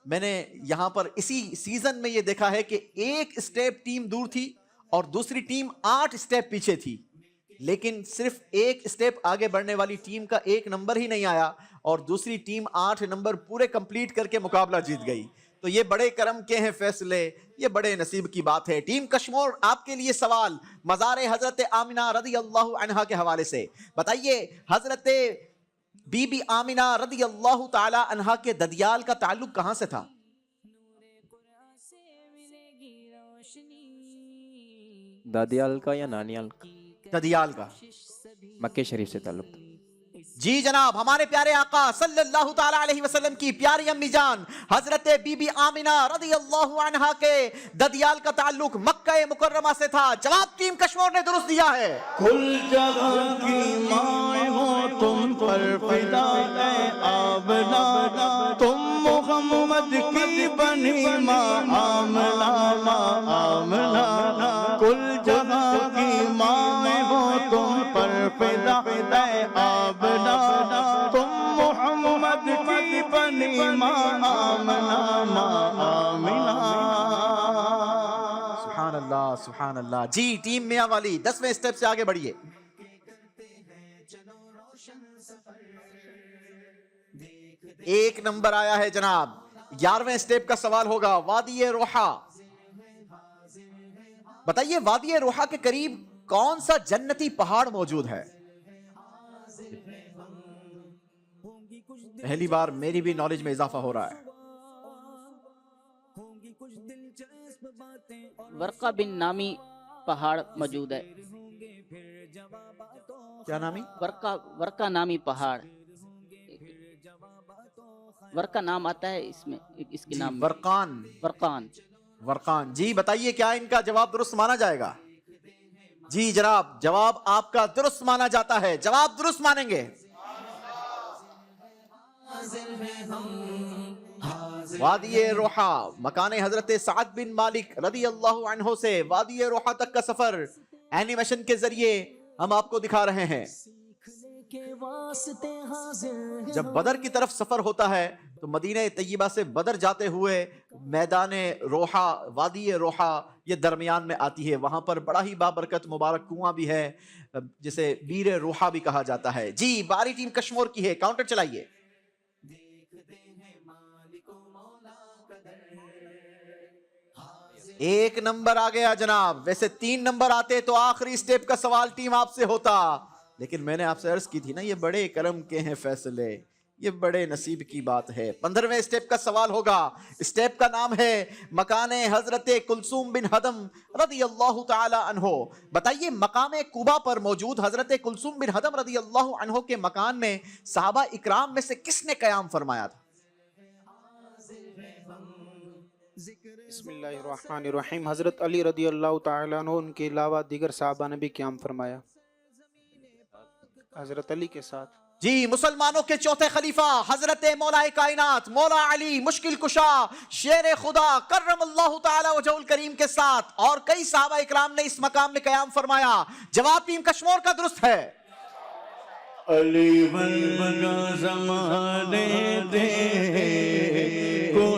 میں نے یہاں پر اسی سیزن میں یہ دیکھا ہے کہ ایک اسٹیپ ٹیم دور تھی اور دوسری ٹیم 8 اسٹیپ پیچھے تھی، لیکن صرف ایک اسٹیپ آگے بڑھنے والی ٹیم کا 1 نمبر ہی نہیں آیا اور دوسری ٹیم 8 نمبر پورے کمپلیٹ کر کے مقابلہ جیت گئی. تو یہ بڑے کرم کے ہیں فیصلے، یہ بڑے نصیب کی بات ہے. ٹیم کشمور آپ کے لیے سوال مزار حضرت آمینہ رضی اللہ عنہا کے حوالے سے. بتائیے حضرت بی بی آمینہ رضی اللہ تعالی عنہا کے ددیال کا تعلق کہاں سے تھا؟ دادیال کا یا نانیال کا؟ ددیال کا. مکہ شریف سے تعلق تھا. جی جناب، ہمارے پیارے آقا صلی اللہ تعالی علیہ وسلم کی پیاری امی جان حضرت بی بی آمینہ رضی اللہ عنہا کے ددیال کا تعلق مکہ مکرمہ سے تھا. جواب ٹیم کشمور نے درست دیا ہے. کل جگہ کی مائیں ہو تم پر فدا اے آمنہ، تم محمد کی بنی ماں آمنہ آمنہ. کل جگہ کی مائیں ہو تم پر فدا اے آمنہ، تم محمد کی بنی ماں آمنہ آمنہ. سبحان اللہ سبحان اللہ. جی ٹیم میاں والی 10ویں اسٹیپ سے آگے بڑھیے. ایک نمبر آیا ہے جناب. 11ویں اسٹیپ کا سوال ہوگا. وادی روحا. بتائیے وادی روحا کے قریب کون سا جنتی پہاڑ موجود ہے؟ پہلی بار میری بھی نالج میں اضافہ ہو رہا ہے. ورقہ بن نامی پہاڑ موجود ہے. کیا نامی؟ ورقہ نامی پہاڑ. ورقہ نام آتا ہے اس میں، اس کے نام ورقان. ورقان. ورقان. جی بتائیے کیا ان کا جواب درست مانا جائے گا؟ جی جناب، جواب آپ کا درست مانا جاتا ہے. جواب درست مانیں گے. وادی روحا مکان حضرت سعد بن مالک رضی اللہ عنہ سے وادی روحا تک کا سفر اینیمیشن کے ذریعے ہم آپ کو دکھا رہے ہیں. جب بدر کی طرف سفر ہوتا ہے تو مدینہ طیبہ سے بدر جاتے ہوئے میدان روحا، وادی روحا یہ درمیان میں آتی ہے. وہاں پر بڑا ہی بابرکت مبارک کنواں بھی ہے جسے بیر روحا بھی کہا جاتا ہے. جی باری ٹیم کشمور کی ہے. کاؤنٹر چلائیے. ایک نمبر آ گیا جناب. ویسے 3 نمبر آتے تو آخری اسٹیپ کا سوال ٹیم آپ سے ہوتا، لیکن میں نے آپ سے عرض کی تھی نا یہ بڑے کرم کے ہیں فیصلے، یہ بڑے نصیب کی بات ہے. 15ویں اسٹیپ کا سوال ہوگا. اسٹیپ کا نام ہے مکان حضرت کلثوم بن ہدم رضی اللہ تعالی عنہ. بتائیے مقام کوبا پر موجود حضرت کلثوم بن ہدم رضی اللہ عنہ کے مکان میں صحابہ اکرام میں سے کس نے قیام فرمایا تھا؟ بسم اللہ الرحمن الرحیم. حضرت علی رضی اللہ تعالیٰ عنہ ان کے علاوہ دیگر صحابہ نے بھی قیام فرمایا حضرت علی کے ساتھ. جی مسلمانوں کے چوتھے خلیفہ حضرت مولا کائنات مولا علی مشکل کشا شیر خدا کرم اللہ تعالی وجہ الکریم کے ساتھ اور کئی صحابہ اکرام نے اس مقام میں قیام فرمایا. جواب ٹیم کشمور کا درست ہے. علی بن بگا زمانے دے کو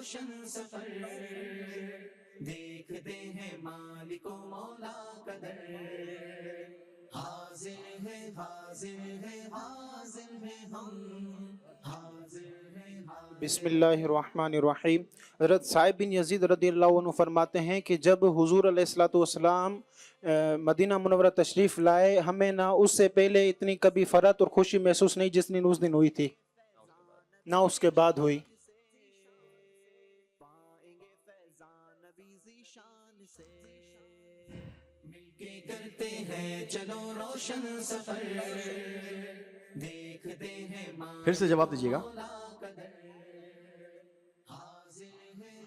روشن سفر دیکھتے ہیں مالک و مولا کا در حاضر ہے حاضر ہے حاضر ہے ہم حاضر ہے بسم اللہ الرحمن الرحیم۔ حضرت صاحب بن یزید رضی اللہ عنہ فرماتے ہیں کہ جب حضور علیہ الصلوۃ والسلام مدینہ منورہ تشریف لائے، ہمیں نہ اس سے پہلے اتنی کبھی فرحت اور خوشی محسوس نہیں جس دن اس دن ہوئی تھی، نہ اس کے بعد ہوئی۔ کرتے ہیں چلو روشن سفر دیکھتے ہیں پھر سے جواب دیجیے گا۔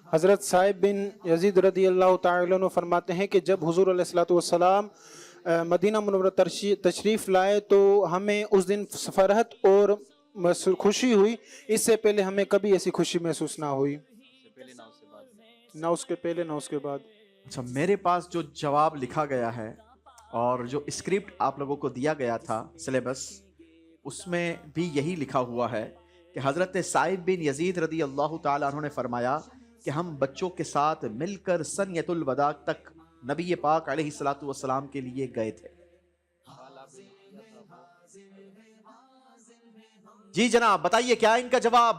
حضرت صاحب بن یزید رضی اللہ تعالیٰ عنہ فرماتے ہیں کہ جب حضور علیہ الصلوۃ والسلام مدینہ منورہ تشریف لائے تو ہمیں اس دن فرحت اور خوشی ہوئی، اس سے پہلے ہمیں کبھی ایسی خوشی محسوس نہ ہوئی، نہ اس کے پہلے نہ اس کے بعد۔ اچھا، میرے پاس جو جواب لکھا گیا ہے اور جو اسکرپٹ آپ لوگوں کو دیا گیا تھا سلیبس، اس میں بھی یہی لکھا ہوا ہے کہ حضرت صاحب بن یزید رضی اللہ تعالیٰ عنہ نے فرمایا کہ ہم بچوں کے ساتھ مل کر سنیت الوداع تک نبی پاک علیہ الصلوۃ والسلام کے لیے گئے تھے۔ جی جناب بتائیے، کیا ان کا جواب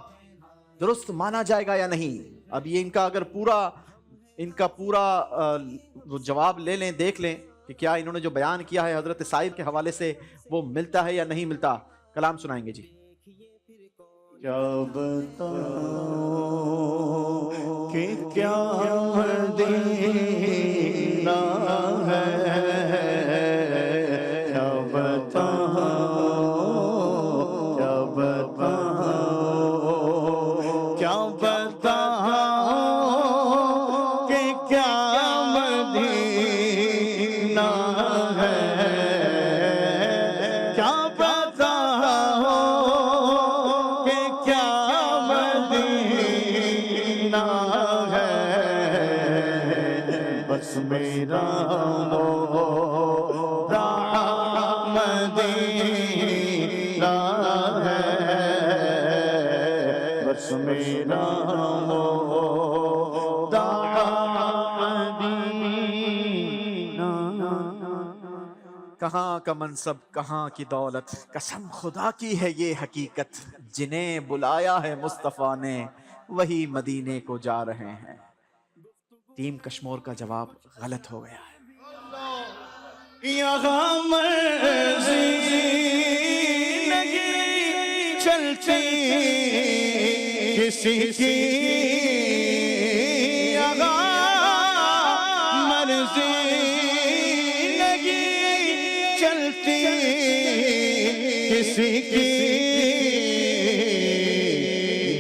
درست مانا جائے گا یا نہیں؟ اب یہ ان کا اگر پورا جواب لے لیں، دیکھ لیں کہ کیا انہوں نے جو بیان کیا ہے حضرت صاحب کے حوالے سے وہ ملتا ہے یا نہیں ملتا۔ کلام سنائیں گے جی۔ کیا بتاؤں کہ کیا مدینہ ہے، کیا بتاؤں کیا بتاؤں کیا بتاؤں کہ کیا مدینہ ہے، کیا بتاؤں کہ کیا مدینہ ہے، بس میرا مولا مدینہ ہے، بس میرا مولا مدینہ۔ کہاں کا منصب کہاں کی دولت، قسم خدا کی ہے یہ حقیقت، جنہیں بلایا ہے مصطفیٰ نے وہی مدینے کو جا رہے ہیں۔ ٹیم کشمور کا جواب غلط ہو گیا ہے۔ یہاں مرضی نہیں چلتی کسی کی، یہاں مرضی نہیں چلتی کسی کی،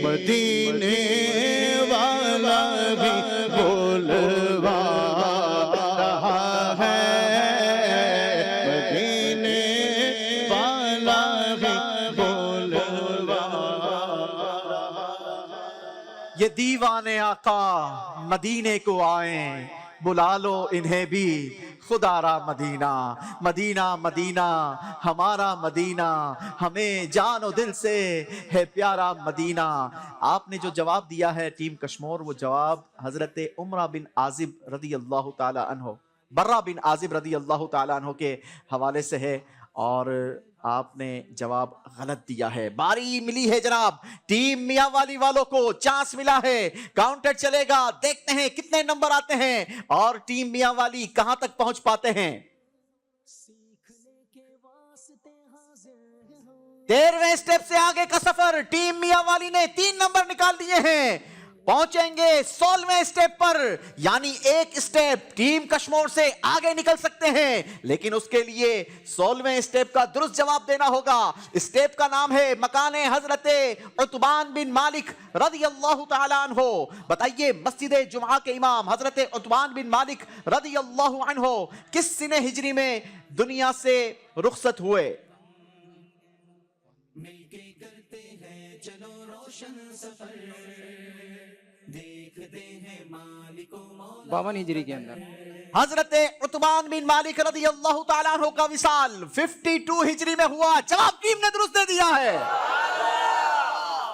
مدینے والا بھی بولوا رہا ہے، مدینے والا بھی بولوا۔ یہ دیوانے آقا مدینے کو آئیں، بلا لو انہیں بھی خدا را مدینہ، مدینہ مدینہ ہمارا مدینہ، ہمیں جان و دل سے ہے پیارا مدینہ۔ آپ نے جو جواب دیا ہے ٹیم کشمور، وہ جواب حضرت عمرہ بن عازب رضی اللہ تعالی عنہ، برہ بن عازب رضی اللہ تعالی عنہ کے حوالے سے ہے، اور آپ نے جواب غلط دیا ہے۔ باری ملی ہے جناب، ٹیم میاں والی والوں کو چانس ملا ہے، کاؤنٹر چلے گا، دیکھتے ہیں کتنے نمبر آتے ہیں اور ٹیم میاں والی کہاں تک پہنچ پاتے ہیں۔ 13ویں سٹیپ سے آگے کا سفر ٹیم میاں والی نے 3 نمبر نکال دیے ہیں، پہنچیں گے 16ویں سٹیپ پر، یعنی ایک سٹیپ ٹیم کشمور سے آگے نکل سکتے ہیں، لیکن اس کے لیے 16ویں سٹیپ کا درست جواب دینا ہوگا۔ سٹیپ کا نام ہے مکان حضرت عتبان بن مالک رضی اللہ تعالی عنہ۔ بتائیے مسجد جمعہ کے امام حضرت عتبان بن مالک رضی اللہ عنہ کس سنہ ہجری میں دنیا سے رخصت ہوئے؟ مل کے کرتے ہیں چلو روشن سفر دیکھتے ہیں مالک و مولا۔ 52 ہجری کے اندر حضرت عتبان بن مالک رضی اللہ تعالیٰ عنہ کا وصال 52 ہجری میں ہوا۔ جواب ٹیم نے درست دے دیا ہے۔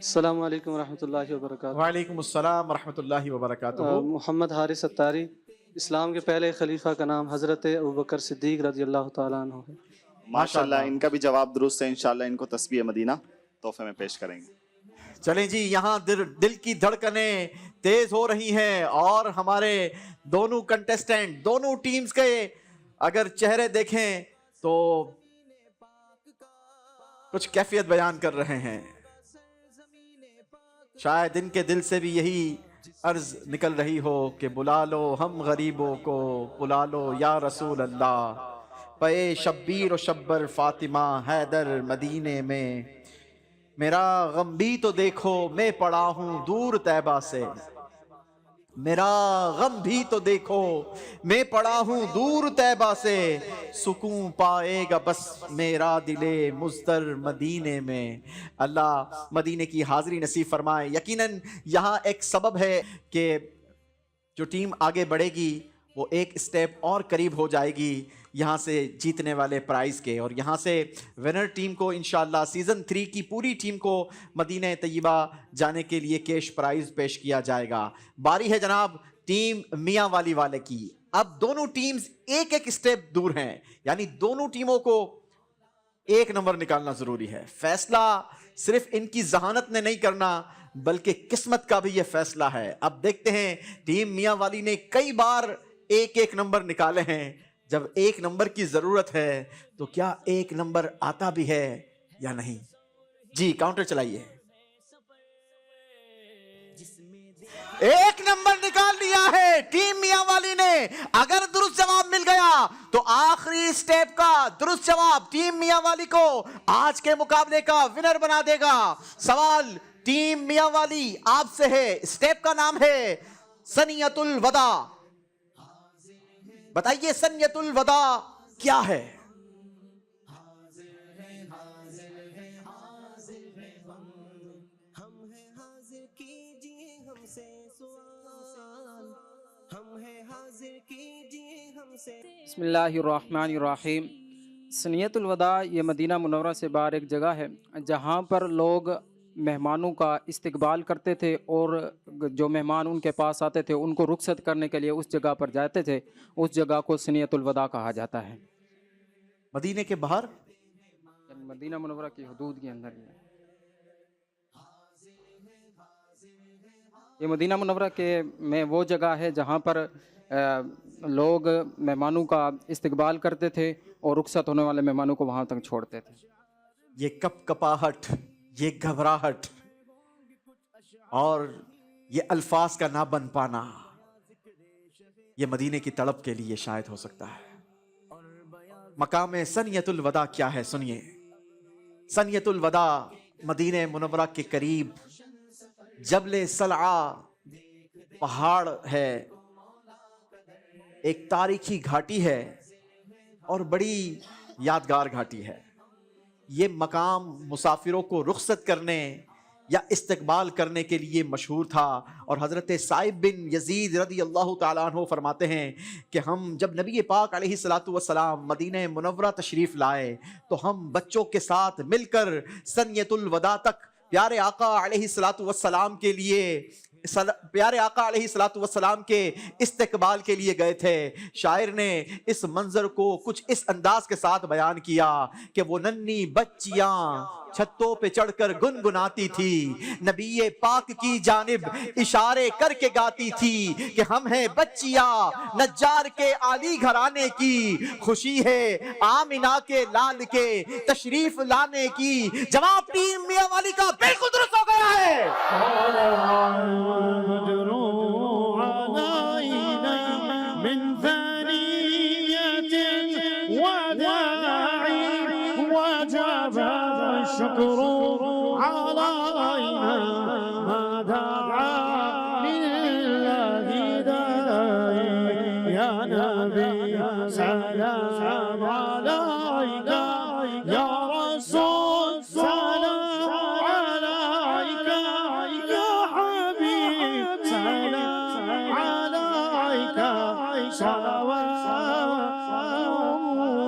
السلام علیکم ورحمۃ اللہ وبرکاتہ۔ وعلیکم السلام ورحمۃ اللہ وبرکاتہ۔ محمد حارث ستاری، اسلام کے پہلے خلیفہ کا نام حضرت ابوبکر صدیق رضی اللہ تعالیٰ عنہ ہے۔ ماشاءاللہ ان کا بھی جواب درست ہے، انشاءاللہ ان کو تسبیح مدینہ تحفے میں پیش کریں گے۔ چلیں جی، یہاں دل کی دھڑکنیں تیز ہو رہی ہیں اور ہمارے دونوں کنٹیسٹنٹ، دونوں ٹیمز کے اگر چہرے دیکھیں تو کچھ کیفیت بیان کر رہے ہیں۔ شاید ان کے دل سے بھی یہی عرض نکل رہی ہو کہ بلا لو ہم غریبوں کو، بلا لو یا رسول اللہ، پے شبیر و شبر فاطمہ حیدر مدینے میں، میرا غم بھی تو دیکھو میں پڑا ہوں دور طیبہ سے، میرا غم بھی تو دیکھو میں پڑا ہوں دور طیبہ سے، سکون پائے گا بس میرا دل مضطر مدینے میں۔ اللہ مدینے کی حاضری نصیب فرمائے۔ یقیناً یہاں ایک سبب ہے کہ جو ٹیم آگے بڑھے گی وہ ایک سٹیپ اور قریب ہو جائے گی یہاں سے جیتنے والے پرائز کے، اور یہاں سے ونر ٹیم کو انشاءاللہ سیزن 3 کی پوری ٹیم کو مدینہ طیبہ جانے کے لیے کیش پرائز پیش کیا جائے گا۔ باری ہے جناب ٹیم میاں والی والے کی۔ اب دونوں ٹیمز ایک ایک سٹیپ دور ہیں، یعنی دونوں ٹیموں کو ایک نمبر نکالنا ضروری ہے۔ فیصلہ صرف ان کی ذہانت نے نہیں کرنا بلکہ قسمت کا بھی یہ فیصلہ ہے۔ اب دیکھتے ہیں ٹیم میاں والی نے کئی بار ایک ایک نمبر نکالے ہیں، جب ایک نمبر کی ضرورت ہے تو کیا ایک نمبر آتا بھی ہے یا نہیں؟ جی کاؤنٹر چلائیے۔ ایک نمبر نکال لیا ہے ٹیم میاں والی نے۔ اگر درست جواب مل گیا تو آخری سٹیپ کا درست جواب ٹیم میاں والی کو آج کے مقابلے کا ونر بنا دے گا۔ سوال ٹیم میاں والی آپ سے ہے، سٹیپ کا نام ہے سنیت الوداع۔ بتائیے سنیت الوداع کیا ہے؟ بسم اللہ الرحمن الرحیم۔ سنیت الوداع یہ مدینہ منورہ سے باہر ایک جگہ ہے جہاں پر لوگ مہمانوں کا استقبال کرتے تھے، اور جو مہمان ان کے پاس آتے تھے ان کو رخصت کرنے کے لیے اس جگہ پر جاتے تھے۔ اس جگہ کو سنیت الوداع کہا جاتا ہے۔ مدینہ کے باہر، مدینہ منورہ کی حدود کے اندر یہ مدینہ منورہ کے میں وہ جگہ ہے جہاں پر لوگ مہمانوں کا استقبال کرتے تھے اور رخصت ہونے والے مہمانوں کو وہاں تک چھوڑتے تھے۔ یہ کپ کپاہٹ، یہ گھبراہٹ اور یہ الفاظ کا نہ بن پانا، یہ مدینے کی تڑپ کے لیے شاید ہو سکتا ہے۔ مقام سنیت الوداع کیا ہے سنیے۔ سنیت الوداع مدینہ منورہ کے قریب جبل سلعہ پہاڑ ہے، ایک تاریخی گھاٹی ہے اور بڑی یادگار گھاٹی ہے۔ یہ مقام مسافروں کو رخصت کرنے یا استقبال کرنے کے لیے مشہور تھا، اور حضرت صائب بن یزید رضی اللہ تعالیٰ عنہ فرماتے ہیں کہ ہم جب نبی پاک علیہ السلام مدینہ منورہ تشریف لائے تو ہم بچوں کے ساتھ مل کر سنیت الوداع تک پیارے آقا علیہ السلام کے لیے پیارے آقا علیہ السلام کے استقبال کے لیے گئے تھے۔ شاعر نے اس منظر کو کچھ اس انداز کے ساتھ بیان کیا کہ وہ ننھی بچیاں چھتوں پہ چڑھ کر گنگناتی تھی، نبی پاک کی جانب اشارے کر کے گاتی تھی کہ ہم ہیں بچیاں نجار کے عالی گھرانے کی، خوشی ہے آمنہ کے لال کے تشریف لانے کی۔ جواب ٹیم میاں والی کا بالکل درست ہو گیا ہے۔ من ثنية وداع وجب الشكر علينا ما دعا لله داعي يا نبي سلام عليك يا رسول سلام عليك يا حبيب سلام عليك صلوات الله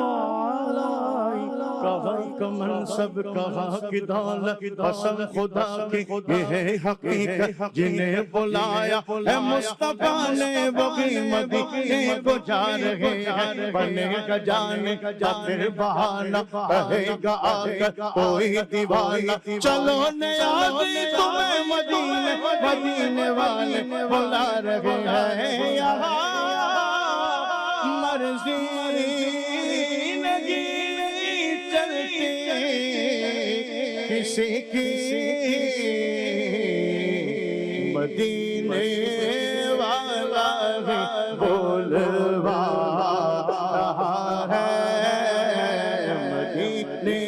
عليك رفعكم سب کہا کہ دولت قسم خدا کی یہ ہے حقیقت جنہیں بلایا ہے مصطفیٰ نے وہی مدینے کو جا رہے ہیں بنے گا جانے کا پھر بہانہ کہے گا آ کر کوئی دیوانہ چلو نیازی تمہیں مدینے مدینے والے بلا رہے ہیں یہاں مرضی نہیں چلتی کسی کی مدینے والا ہے بولوا رہا ہے مدینے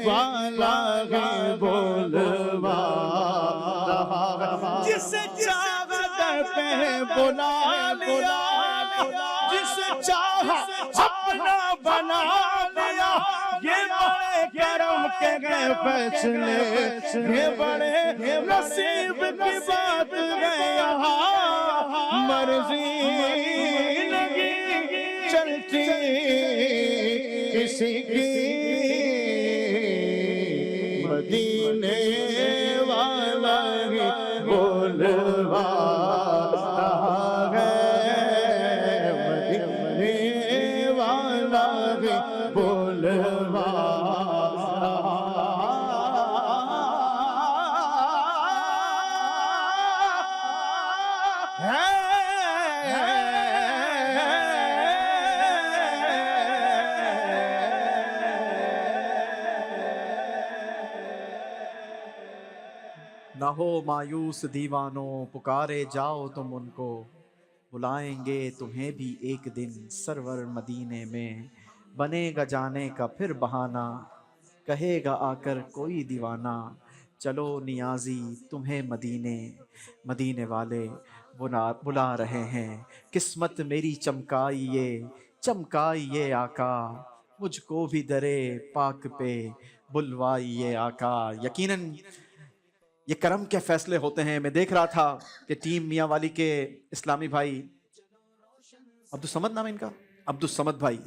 والا ہے بولوا رہا ہے جسے چاہا در پہ بلا لیا جسے چاہا اپنا بنا لیا یہ بڑے کرم کے گئے فیصلے یہ بڑے نصیب کی بات ہے یہاں مرضی نہیں چلتی کسی کی مدینے والا ہی بولوا رہا ہے مدینے والا ہی بولوا نہ ہو مایوس دیوانوں پکارے جاؤ تم ان کو بلائیں گے تمہیں بھی ایک دن سرور مدینے میں بنے گا جانے کا پھر بہانہ کہے گا آ کر کوئی دیوانہ چلو نیازی تمہیں مدینے مدینے والے بلا رہے ہیں قسمت میری چمکائیے آقا مجھ کو بھی درے پاک پہ بلوائیے آقا یقیناً یہ کرم کے فیصلے ہوتے ہیں. میں دیکھ رہا تھا کہ ٹیم میاں والی کے اسلامی بھائی عبدالصمد نام ان کا عبدالصمد بھائی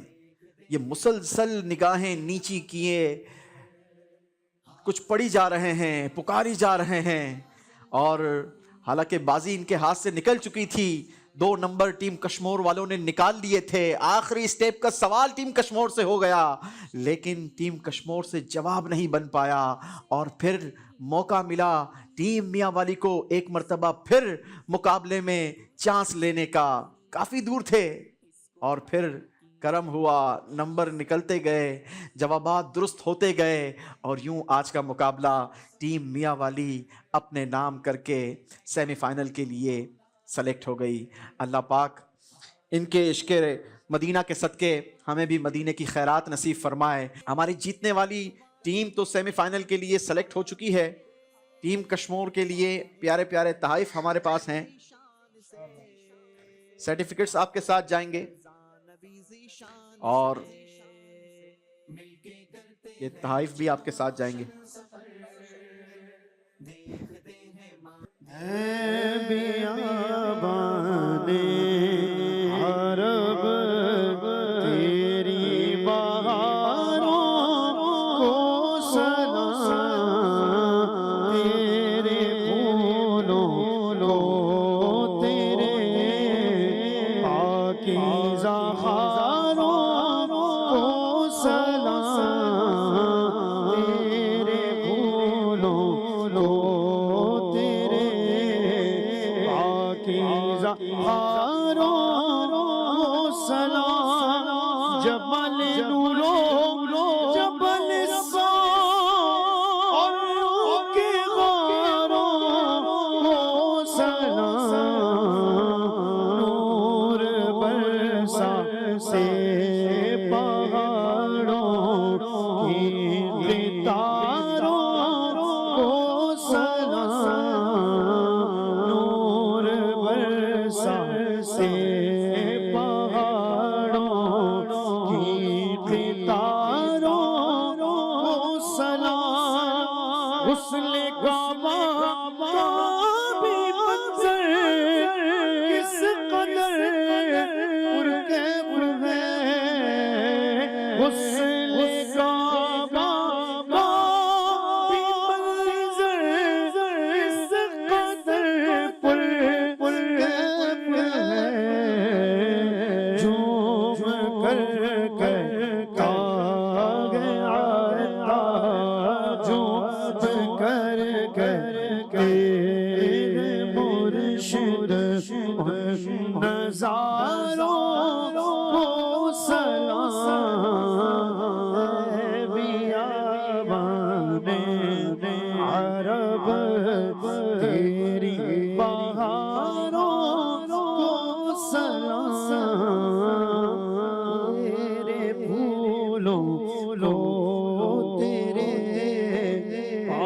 یہ مسلسل نگاہیں نیچی کیے کچھ پڑھی جا رہے ہیں پکاری جا رہے ہیں اور حالانکہ بازی ان کے ہاتھ سے نکل چکی تھی 2 نمبر ٹیم کشمور والوں نے نکال لیے تھے آخری سٹیپ کا سوال ٹیم کشمور سے ہو گیا لیکن ٹیم کشمور سے جواب نہیں بن پایا اور پھر موقع ملا ٹیم میاں والی کو ایک مرتبہ پھر مقابلے میں چانس لینے کا کافی دور تھے اور پھر کرم ہوا نمبر نکلتے گئے جوابات درست ہوتے گئے اور یوں آج کا مقابلہ ٹیم میاں والی اپنے نام کر کے سیمی فائنل کے لیے سلیکٹ ہو گئی. اللہ پاک ان کے عشق مدینہ کے صدقے ہمیں بھی مدینے کی خیرات نصیب فرمائے. ہماری جیتنے والی ٹیم تو سیمی فائنل کے لیے سلیکٹ ہو چکی ہے. ٹیم کشمور کے لیے پیارے پیارے تحائف ہمارے پاس ہیں سرٹیفکیٹس آپ کے ساتھ جائیں گے اور یہ تحائف بھی آپ کے ساتھ جائیں گے. اے بیابانے عرب تیری بہاروں کو سلام تیرے پھولوں کو تیرے پاکیزہ خاروں کو سلام تیرے پھولوں کو تیرے ہارو سلام جبل نورو جبل سو اور کے غاروں سلام نور برسا سے پہاڑوں کی تاروں کو سلام سے پہاڑوں کی تاروں کو سلام غسل کعبہ بھی منظر کس قدر پرکیف ہے غسل کعبہ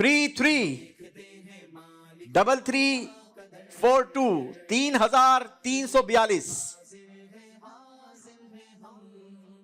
333342 3342।